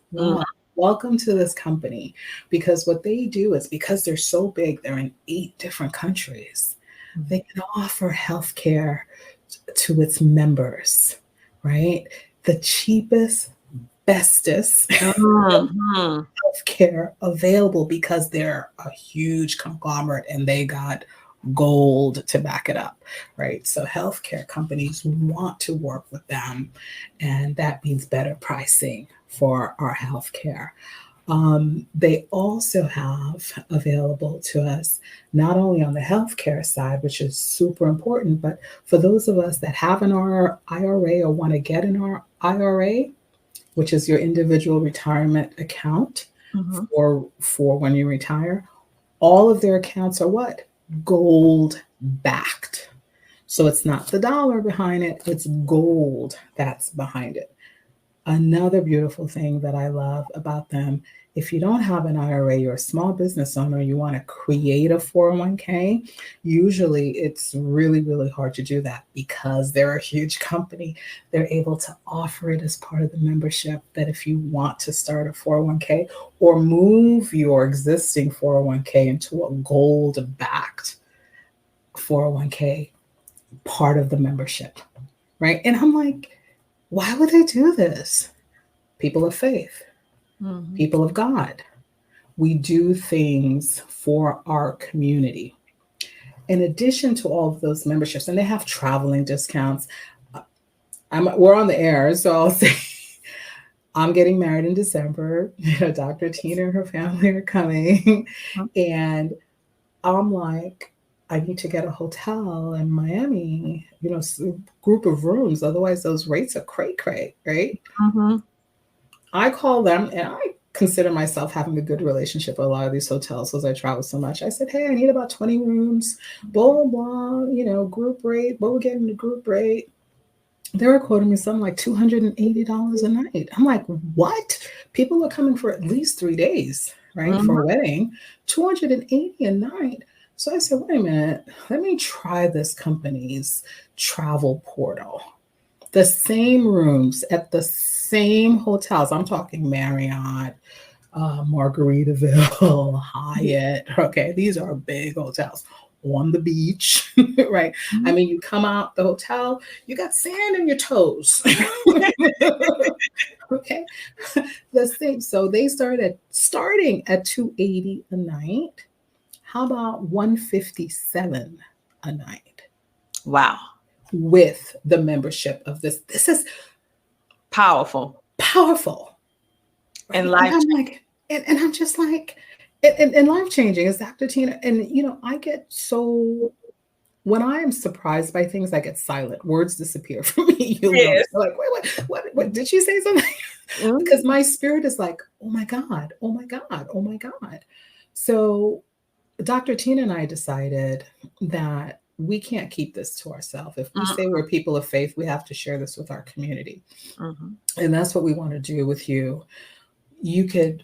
Welcome to this company, because what they do is, because they're so big, they're in 8 different countries. They can offer healthcare to its members, right? The cheapest, bestest healthcare available, because they're a huge conglomerate and they got gold to back it up, right? So healthcare companies want to work with them, and that means better pricing for our healthcare. They also have available to us, not only on the healthcare side, which is super important, but for those of us that have an IRA or want to get an IRA, which is your individual retirement account for when you retire, all of their accounts are what? Gold backed. So it's not the dollar behind it, it's gold that's behind it. Another beautiful thing that I love about them, if you don't have an IRA, you're a small business owner, you want to create a 401k, usually it's really, really hard to do that, because they're a huge company. They're able to offer it as part of the membership, that if you want to start a 401k or move your existing 401k into a gold-backed 401k, part of the membership, right? And I'm like, why would they do this? People of faith, people of God. We do things for our community. In addition to all of those memberships, and they have traveling discounts. We're on the air, so I'll say I'm getting married in December. Dr. Tina and her family are coming. And I'm like, I need to get a hotel in Miami, group of rooms. Otherwise, those rates are cray-cray, right? I call them, and I consider myself having a good relationship with a lot of these hotels because I travel so much. I said, hey, I need about 20 rooms, blah, blah, blah, group rate, what we're getting the group rate. They were quoting me something like $280 a night. I'm like, what? People are coming for at least 3 days, right? For a wedding, $280 a night. So I said, wait a minute, let me try this company's travel portal. The same rooms at the same hotels. I'm talking Marriott, Margaritaville, Hyatt. Okay, these are big hotels on the beach, right? I mean, you come out the hotel, you got sand in your toes. Okay, the same. So they starting at $280 a night. How about $157 a night? Wow. With the membership of this. This is powerful. powerful. Right? And life. I'm like, and I'm just like, and life changing is Dr. Tina. And, I get so, when I am surprised by things, I get silent. Words disappear from me. You'll notice. Like, wait, what? Did she say something? Because my spirit is like, oh my God, oh my God, oh my God. So Dr. Tina and I decided that we can't keep this to ourselves. If we say we're people of faith, we have to share this with our community. And that's what we want to do with you. You could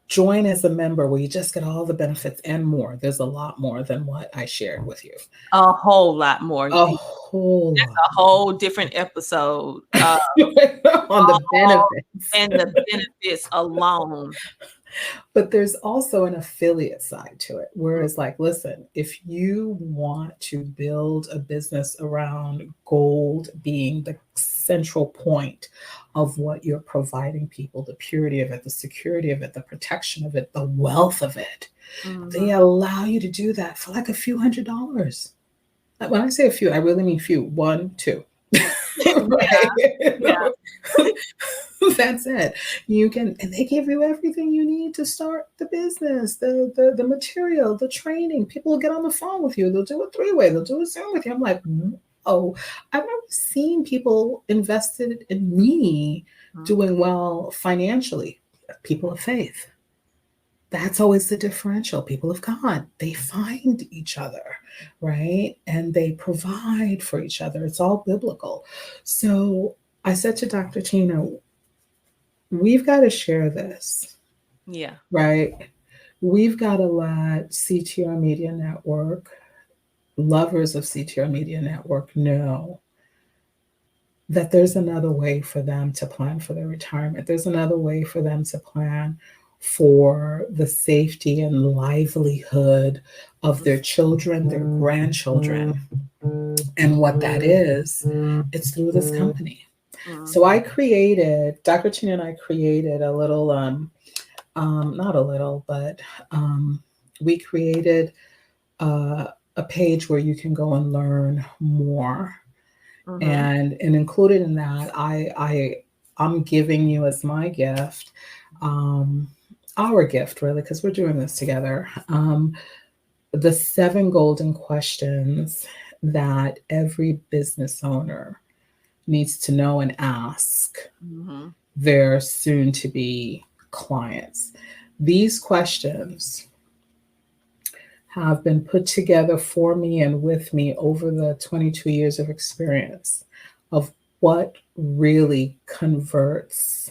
join as a member where you just get all the benefits and more. There's a lot more than what I shared with you. A whole lot more. A whole That's a whole different episode on the benefits. And the benefits alone. But there's also an affiliate side to it, where it's like, listen, if you want to build a business around gold being the central point of what you're providing people, the purity of it, the security of it, the protection of it, the wealth of it, they allow you to do that for like a few $100s. When I say a few, I really mean few, 1, 2. Yeah. That's it. You can, and they give you everything you need to start the business, the material, the training. People will get on the phone with you. They'll do a 3-way. They'll do a Zoom with you. I'm like, oh, I've never seen people invested in me doing well financially. People of faith. That's always the differential. People of God, they find each other, right? And they provide for each other. It's all biblical. So I said to Dr. Tina, we've got to share this. Yeah. Right? We've got to let CTR Media Network, lovers of CTR Media Network, know that there's another way for them to plan for their retirement. There's another way for them to plan for the safety and livelihood of their children, their grandchildren. And what that is, it's through this company. So I created, Dr. Tina and I created a little, not a little, but we created a page where you can go and learn more. And included in that, I'm giving you as my gift, our gift, really, because we're doing this together, the 7 golden questions that every business owner needs to know and ask their soon-to-be clients. These questions have been put together for me and with me over the 22 years of experience of what really converts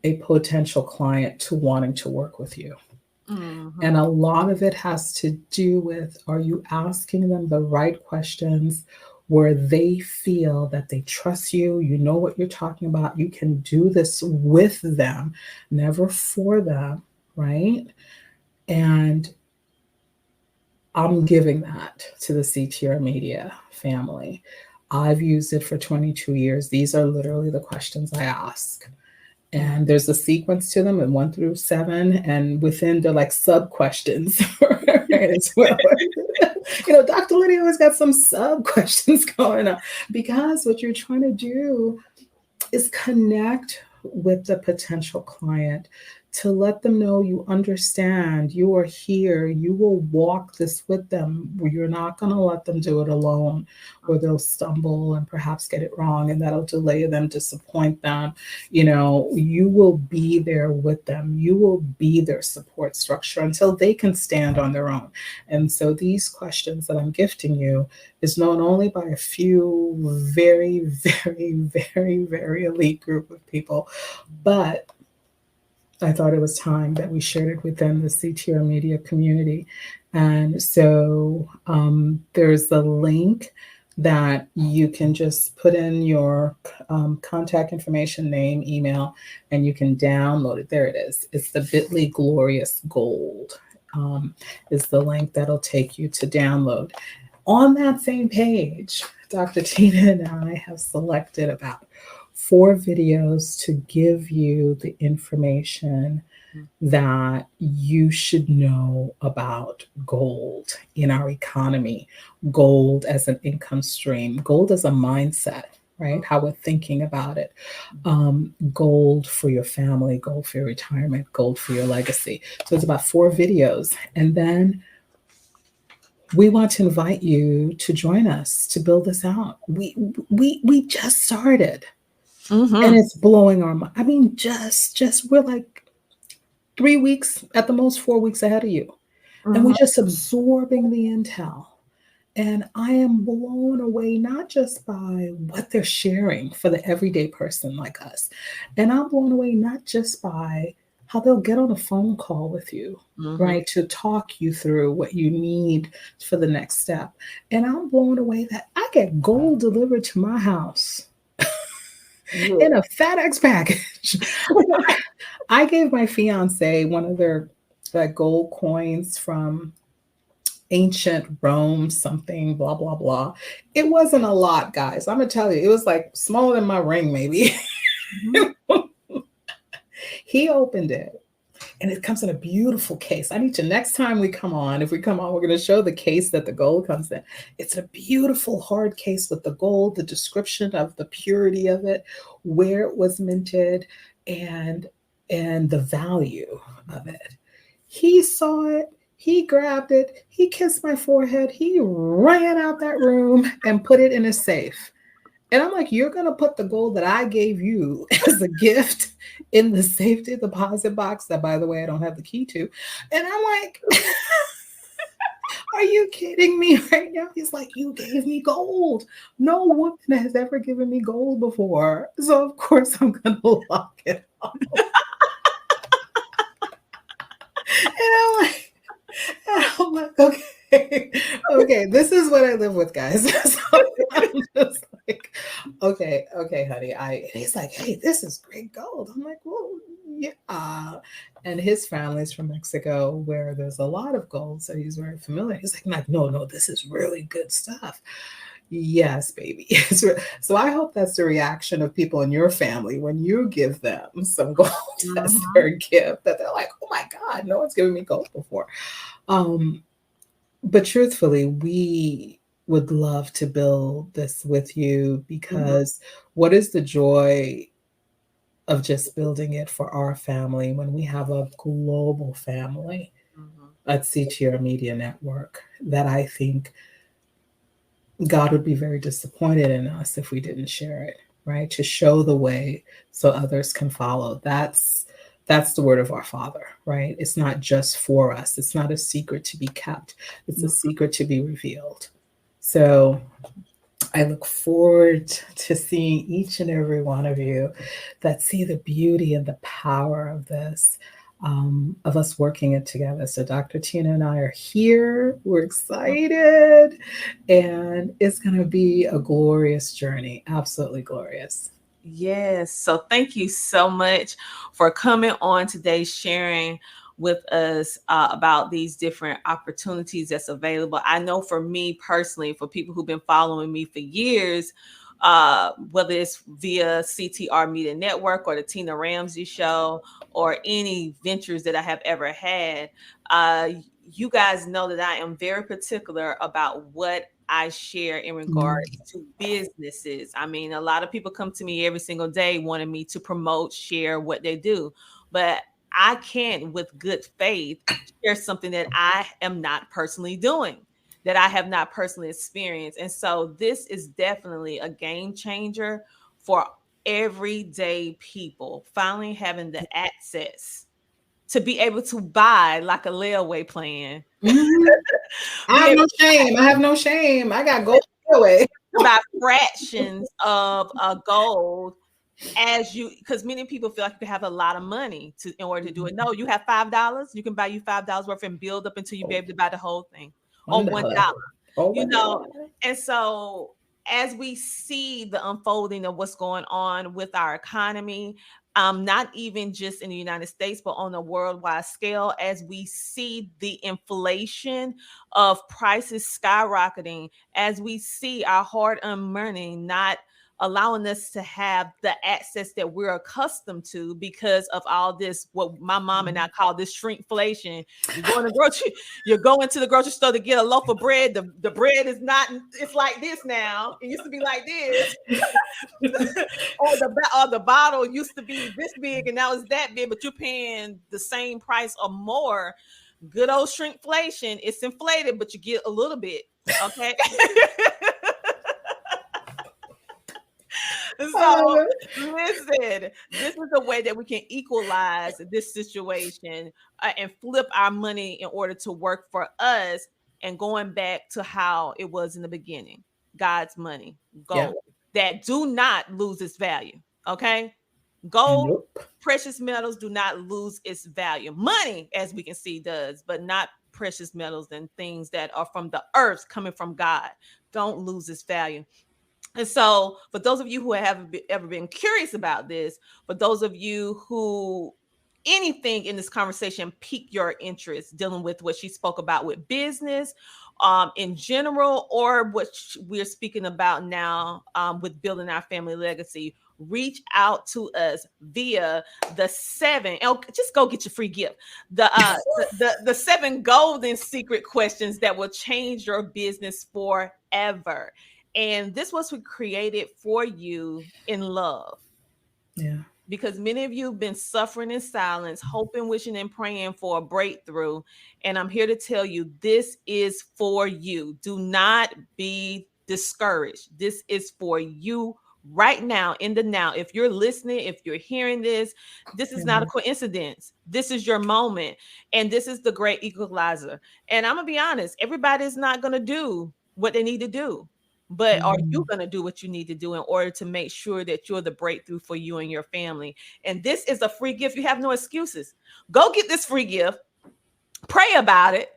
a potential client to wanting to work with you. And a lot of it has to do with, are you asking them the right questions where they feel that they trust you, you know what you're talking about, you can do this with them, never for them, right? And I'm giving that to the CTR Media family. I've used it for 22 years. These are literally the questions I ask. And there's a sequence to them, and 1 through 7, and within they're like sub questions as well. Dr. Lydie always got some sub questions going on, because what you're trying to do is connect with the potential client to let them know you understand, you are here, you will walk this with them, where you're not going to let them do it alone, where they'll stumble and perhaps get it wrong, and that'll delay them, disappoint them. You will be there with them. You will be their support structure until they can stand on their own. And so these questions that I'm gifting you is known only by a few very, very, very, very elite group of people. But I thought it was time that we shared it within the CTR Media community. And so there's a link that you can just put in your contact information, name, email, and you can download it. There it is. It's the bit.ly Glorious Gold is the link that'll take you to download. On that same page, Dr. Tina and I have selected about 4 videos to give you the information that you should know about gold in our economy, gold as an income stream, gold as a mindset, right? How we're thinking about it. Gold for your family, gold for your retirement, gold for your legacy. So it's about 4 videos. And then we want to invite you to join us to build this out. We just started, and it's blowing our mind. I mean, just we're like 3 weeks at the most, 4 weeks ahead of you, and we're just absorbing the intel. And I am blown away, not just by what they're sharing for the everyday person like us. And I'm blown away not just by how they'll get on a phone call with you, right, to talk you through what you need for the next step. And I'm blown away that I get gold delivered to my house in a FedEx package. I gave my fiance one of their gold coins from ancient Rome, something, blah, blah, blah. It wasn't a lot, guys. I'm going to tell you, it was like smaller than my ring, maybe. He opened it, and it comes in a beautiful case. I need to, next time we come on, if we come on, we're going to show the case that the gold comes in. It's a beautiful hard case with the gold, the description of the purity of it, where it was minted, and the value of it. He saw it. He grabbed it. He kissed my forehead. He ran out that room and put it in a safe. And I'm like, you're going to put the gold that I gave you as a gift in the safety deposit box that, by the way, I don't have the key to. And I'm like, are you kidding me right now? He's like, you gave me gold. No woman has ever given me gold before. So, of course, I'm going to lock it up. And I'm like, okay, this is what I live with, guys. So I'm just like, okay, honey. And he's like, hey, this is great gold. I'm like, well, yeah. And his family's from Mexico, where there's a lot of gold, so he's very familiar. He's like, no, this is really good stuff. Yes, baby. So I hope that's the reaction of people in your family when you give them some gold as their gift, that they're like, oh my God, no one's given me gold before. But truthfully, we would love to build this with you, because what is the joy of just building it for our family when we have a global family at CTR Media Network that I think God would be very disappointed in us if we didn't share it, right? To show the way so others can follow. That's the word of our Father, right? It's not just for us. It's not a secret to be kept. It's a secret to be revealed. So I look forward to seeing each and every one of you that see the beauty and the power of this, of us working it together. So Dr. Tina and I are here. We're excited. And it's going to be a glorious journey. Absolutely glorious. Yes. So thank you so much for coming on today, sharing with us about these different opportunities that's available. I know for me personally, for people who've been following me for years, whether it's via CTR Media Network or the Tina Ramsey Show or any ventures that I have ever had, you guys know that I am very particular about what I share in regards to businesses. I mean, a lot of people come to me every single day wanting me to promote, share what they do, but I can't, with good faith, share something that I am not personally doing, that I have not personally experienced. And so this is definitely a game changer for everyday people, finally having the access to be able to buy like a layaway plan. I have no shame. I got gold layaway. About fractions of gold, as you, because many people feel like you have a lot of money in order to do it. No, you have $5. You can buy you $5 worth and build up until you be able to buy the whole thing on $1. You know, and so as we see the unfolding of what's going on with our economy, not even just in the United States, but on a worldwide scale, as we see the inflation of prices skyrocketing, as we see our hard-earned money not allowing us to have the access that we're accustomed to because of all this, what my mom and I call this shrinkflation. You're going to the grocery store to get a loaf of bread. The bread is not, it's like this now. It used to be like this. or the bottle used to be this big and now it's that big, but you're paying the same price or more. Good old shrinkflation. It's inflated, but you get a little bit. Okay. So listen, this is a way that we can equalize this situation and flip our money in order to work for us, and going back to how it was in the beginning. God's money, gold, that do not lose its value. Okay. Gold, precious metals do not lose its value. Money, as we can see, does, but not precious metals and things that are from the earth coming from God. Don't lose its value. And so for those of you who haven't ever been curious about this, for those of you who anything in this conversation piqued your interest dealing with what she spoke about with business in general, or what we're speaking about now with building our family legacy, reach out to us via the 7. Just go get your free gift. The 7 golden secret questions that will change your business forever. And this was created for you in love. Yeah. Because many of you have been suffering in silence, hoping, wishing, and praying for a breakthrough. And I'm here to tell you, this is for you. Do not be discouraged. This is for you right now, in the now. If you're listening, if you're hearing this, this is not a coincidence. This is your moment. And this is the great equalizer. And I'm going to be honest, everybody's not going to do what they need to do. But are you going to do what you need to do in order to make sure that you're the breakthrough for you and your family? And this is a free gift. You have no excuses. Go get this free gift, pray about it,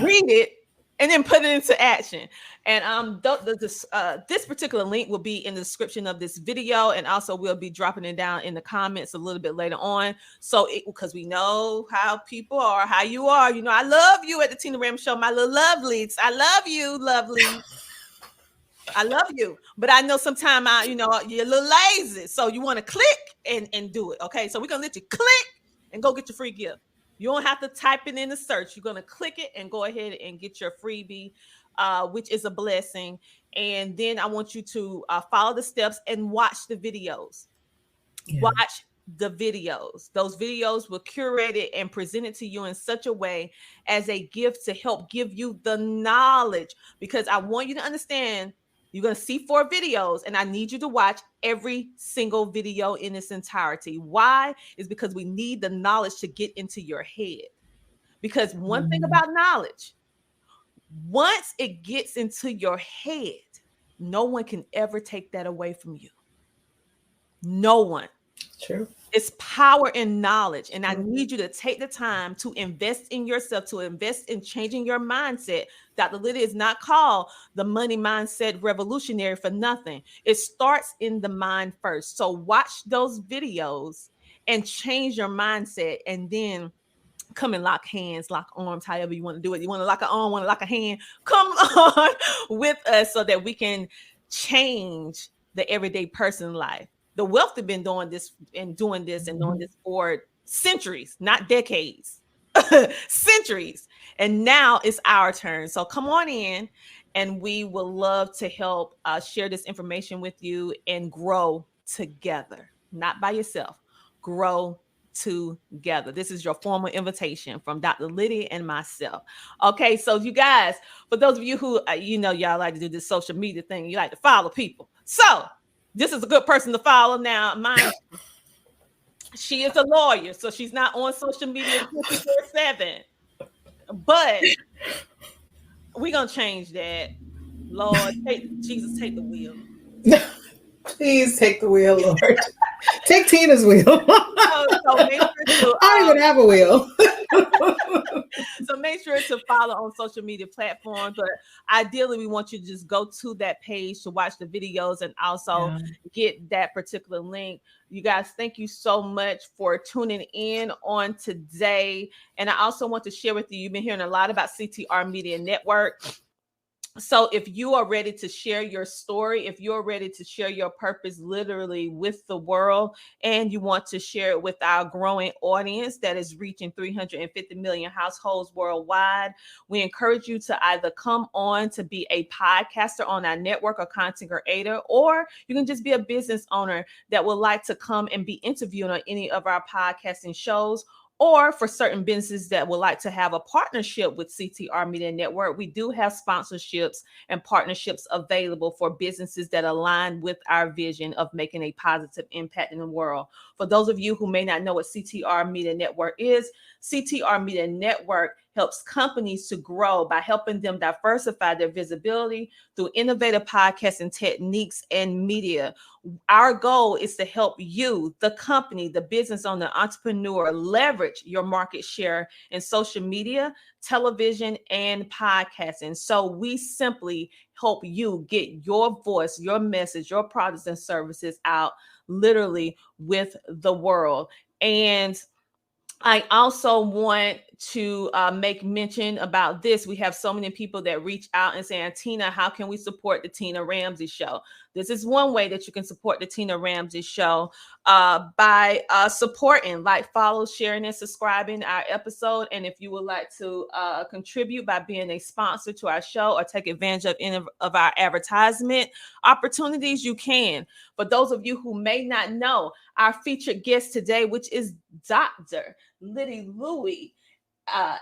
read it, and then put it into action. And this particular link will be in the description of this video. And also we'll be dropping it down in the comments a little bit later on. So because we know how people are, how you are. You know, I love you at the Tina Ram Show, my little lovelies. I love you, lovely. I love you, but I know sometimes you're a little lazy, so you want to click and do it. Okay, so we're gonna let you click and go get your free gift. You don't have to type it in the search. You're gonna click it and go ahead and get your freebie, which is a blessing. And then I want you to follow the steps and watch the videos. Yeah. Watch the videos. Those videos were curated and presented to you in such a way as a gift to help give you the knowledge, because I want you to understand. You're going to see 4 videos, and I need you to watch every single video in its entirety. Why? Is because we need the knowledge to get into your head. Because one thing about knowledge, once it gets into your head, no one can ever take that away from you. No one. True. It's power in knowledge. And I need you to take the time to invest in yourself, to invest in changing your mindset. Dr. Lydie is not called the Money Mindset Revolutionary for nothing. It starts in the mind first. So watch those videos and change your mindset, and then come and lock hands, lock arms, however you want to do it. You want to lock an arm, want to lock a hand, come on with us so that we can change the everyday person life. The wealth have been doing this and doing this for centuries, not decades, centuries. And now it's our turn. So come on in, and we will love to help share this information with you and grow together, not by yourself, grow together. This is your formal invitation from Dr. Lydie and myself. Okay, so you guys, for those of you who, y'all like to do this social media thing, you like to follow people. So this is a good person to follow. Now, she is a lawyer, so she's not on social media 24/7. But we're going to change that. Lord, Jesus, take the wheel. Please take the wheel, Lord. Take Tina's wheel. So make sure to, I don't even have a wheel. So make sure to follow on social media platforms. But ideally, we want you to just go to that page to watch the videos and also get that particular link. You guys, thank you so much for tuning in on today. And I also want to share with you, you've been hearing a lot about CTR Media Network. So if you are ready to share your story, if you're ready to share your purpose literally with the world, and you want to share it with our growing audience that is reaching 350 million households worldwide, we encourage you to either come on to be a podcaster on our network or content creator, or you can just be a business owner that would like to come and be interviewed on any of our podcasting shows. Or for certain businesses that would like to have a partnership with CTR Media Network, we do have sponsorships and partnerships available for businesses that align with our vision of making a positive impact in the world. For those of you who may not know what CTR Media Network is, CTR Media Network helps companies to grow by helping them diversify their visibility through innovative podcasting techniques and media. Our goal is to help you, the company, the business owner, entrepreneur, leverage your market share in social media, television, and podcasting. So we simply help you get your voice, your message, your products and services out literally with the world. And I also want to make mention about this. We have so many people that reach out and say, Tina, how can we support the Tina Ramsey Show? This is one way that you can support the Tina Ramsey Show by supporting, like, follow, sharing, and subscribing our episode. And if you would like to contribute by being a sponsor to our show or take advantage of any of our advertisement opportunities, you can. For those of you who may not know, our featured guest today, which is Dr. Lydie Louis,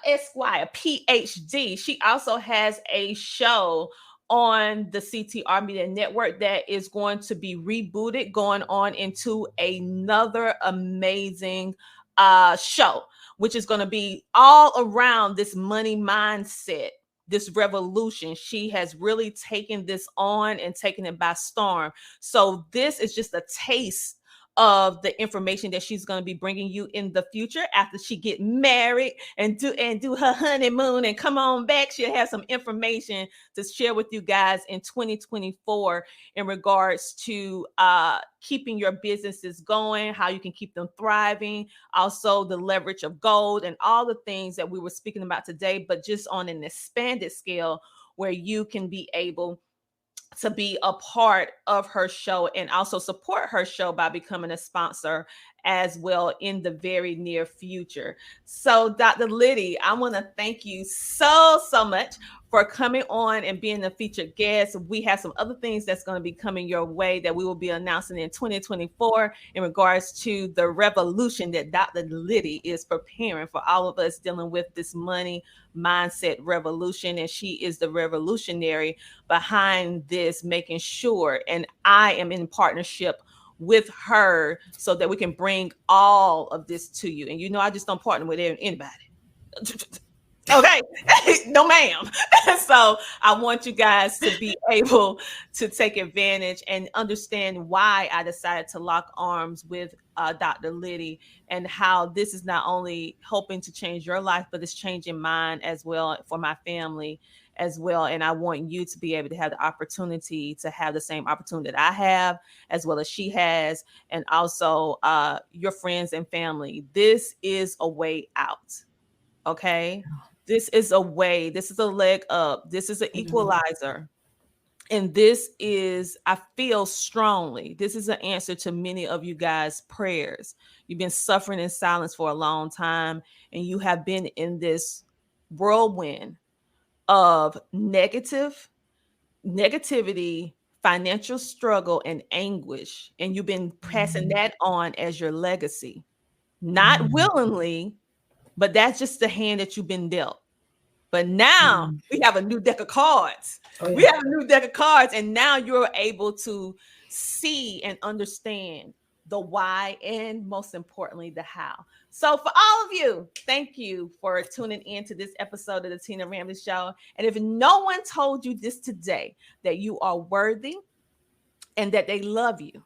Esquire, Ph.D. She also has a show on the CTR Media Network that is going to be rebooted, going on into another amazing show, which is going to be all around this money mindset, this revolution. She has really taken this on and taken it by storm. So this is just a taste of the information that she's going to be bringing you in the future after she get married and do her honeymoon and come on back. She'll have some information to share with you guys in 2024 in regards to keeping your businesses going, how you can keep them thriving, also the leverage of gold and all the things that we were speaking about today, but just on an expanded scale where you can be able to be a part of her show and also support her show by becoming a sponsor as well in the very near future. So Dr. Lydie, I want to thank you so much for coming on and being the featured guest. We have some other things that's going to be coming your way that we will be announcing in 2024 in regards to the revolution that Dr. Lydie is preparing for all of us dealing with this money mindset revolution. And she is the revolutionary behind this, making sure, and I am in partnership with her so that we can bring all of this to you. And you know, I just don't partner with anybody. Okay. No, ma'am. So I want you guys to be able to take advantage and understand why I decided to lock arms with Dr. Lydie, and how this is not only helping to change your life, but it's changing mine as well, for my family as well. And I want you to be able to have the opportunity to have the same opportunity that I have, as well as she has, and also your friends and family. This is a way out. Okay. This is a way, this is a leg up. This is an equalizer. And this is, I feel strongly, this is an answer to many of you guys' prayers. You've been suffering in silence for a long time, and you have been in this whirlwind of negativity, financial struggle, and anguish. And you've been passing that on as your legacy, not willingly, but that's just the hand that you've been dealt. But now we have a new deck of cards. Oh, yeah. We have a new deck of cards, and now you're able to see and understand the why, and most importantly, the how. So for all of you, thank you for tuning in to this episode of the Tina Ramsey Show. And if no one told you this today, that you are worthy and that they love you,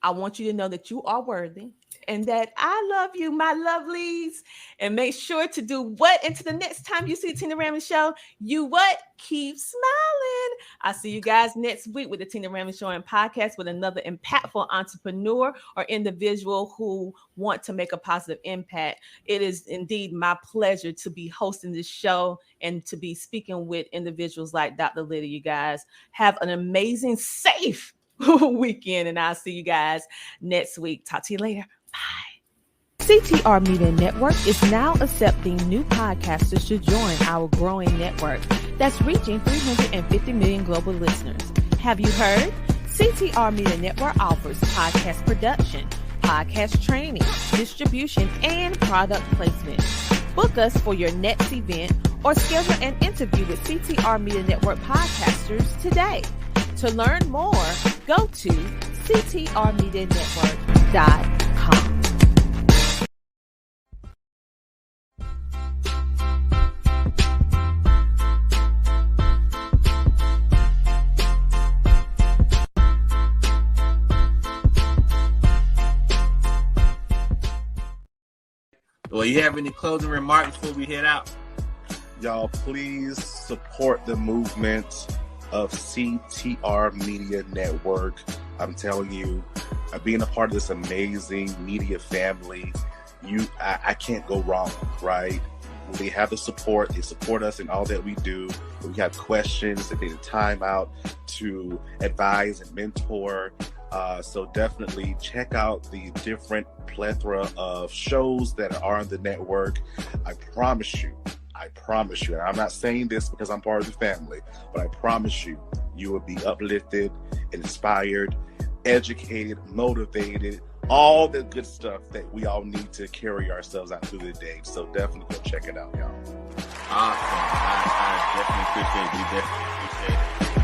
I want you to know that you are worthy. and that I love you, my lovelies. And make sure to do what? Until the next time you see the Tina Ramsey Show, you what? Keep smiling. I'll see you guys next week with the Tina Ramsey Show and podcast with another impactful entrepreneur or individual who want to make a positive impact. It is indeed my pleasure to be hosting this show and to be speaking with individuals like Dr. Lydie. You guys have an amazing, safe weekend, and I'll see you guys next week. Talk to you later. Bye. CTR Media Network is now accepting new podcasters to join our growing network that's reaching 350 million global listeners. Have you heard? CTR Media Network offers podcast production, podcast training, distribution, and product placement. Book us for your next event or schedule an interview with CTR Media Network podcasters today. To learn more, go to ctrmedianetwork.com. Well, you have any closing remarks before we head out? Y'all, please support the movement of CTR Media Network. I'm telling you, being a part of this amazing media family, I can't go wrong, right? They have the support. They support us in all that we do. When we have questions, they take the time out to advise and mentor. So definitely check out the different plethora of shows that are on the network. I promise you, and I'm not saying this because I'm part of the family, but I promise you, you will be uplifted, inspired, educated, motivated, all the good stuff that we all need to carry ourselves out through the day. So definitely go check it out, y'all. Awesome. I definitely appreciate it.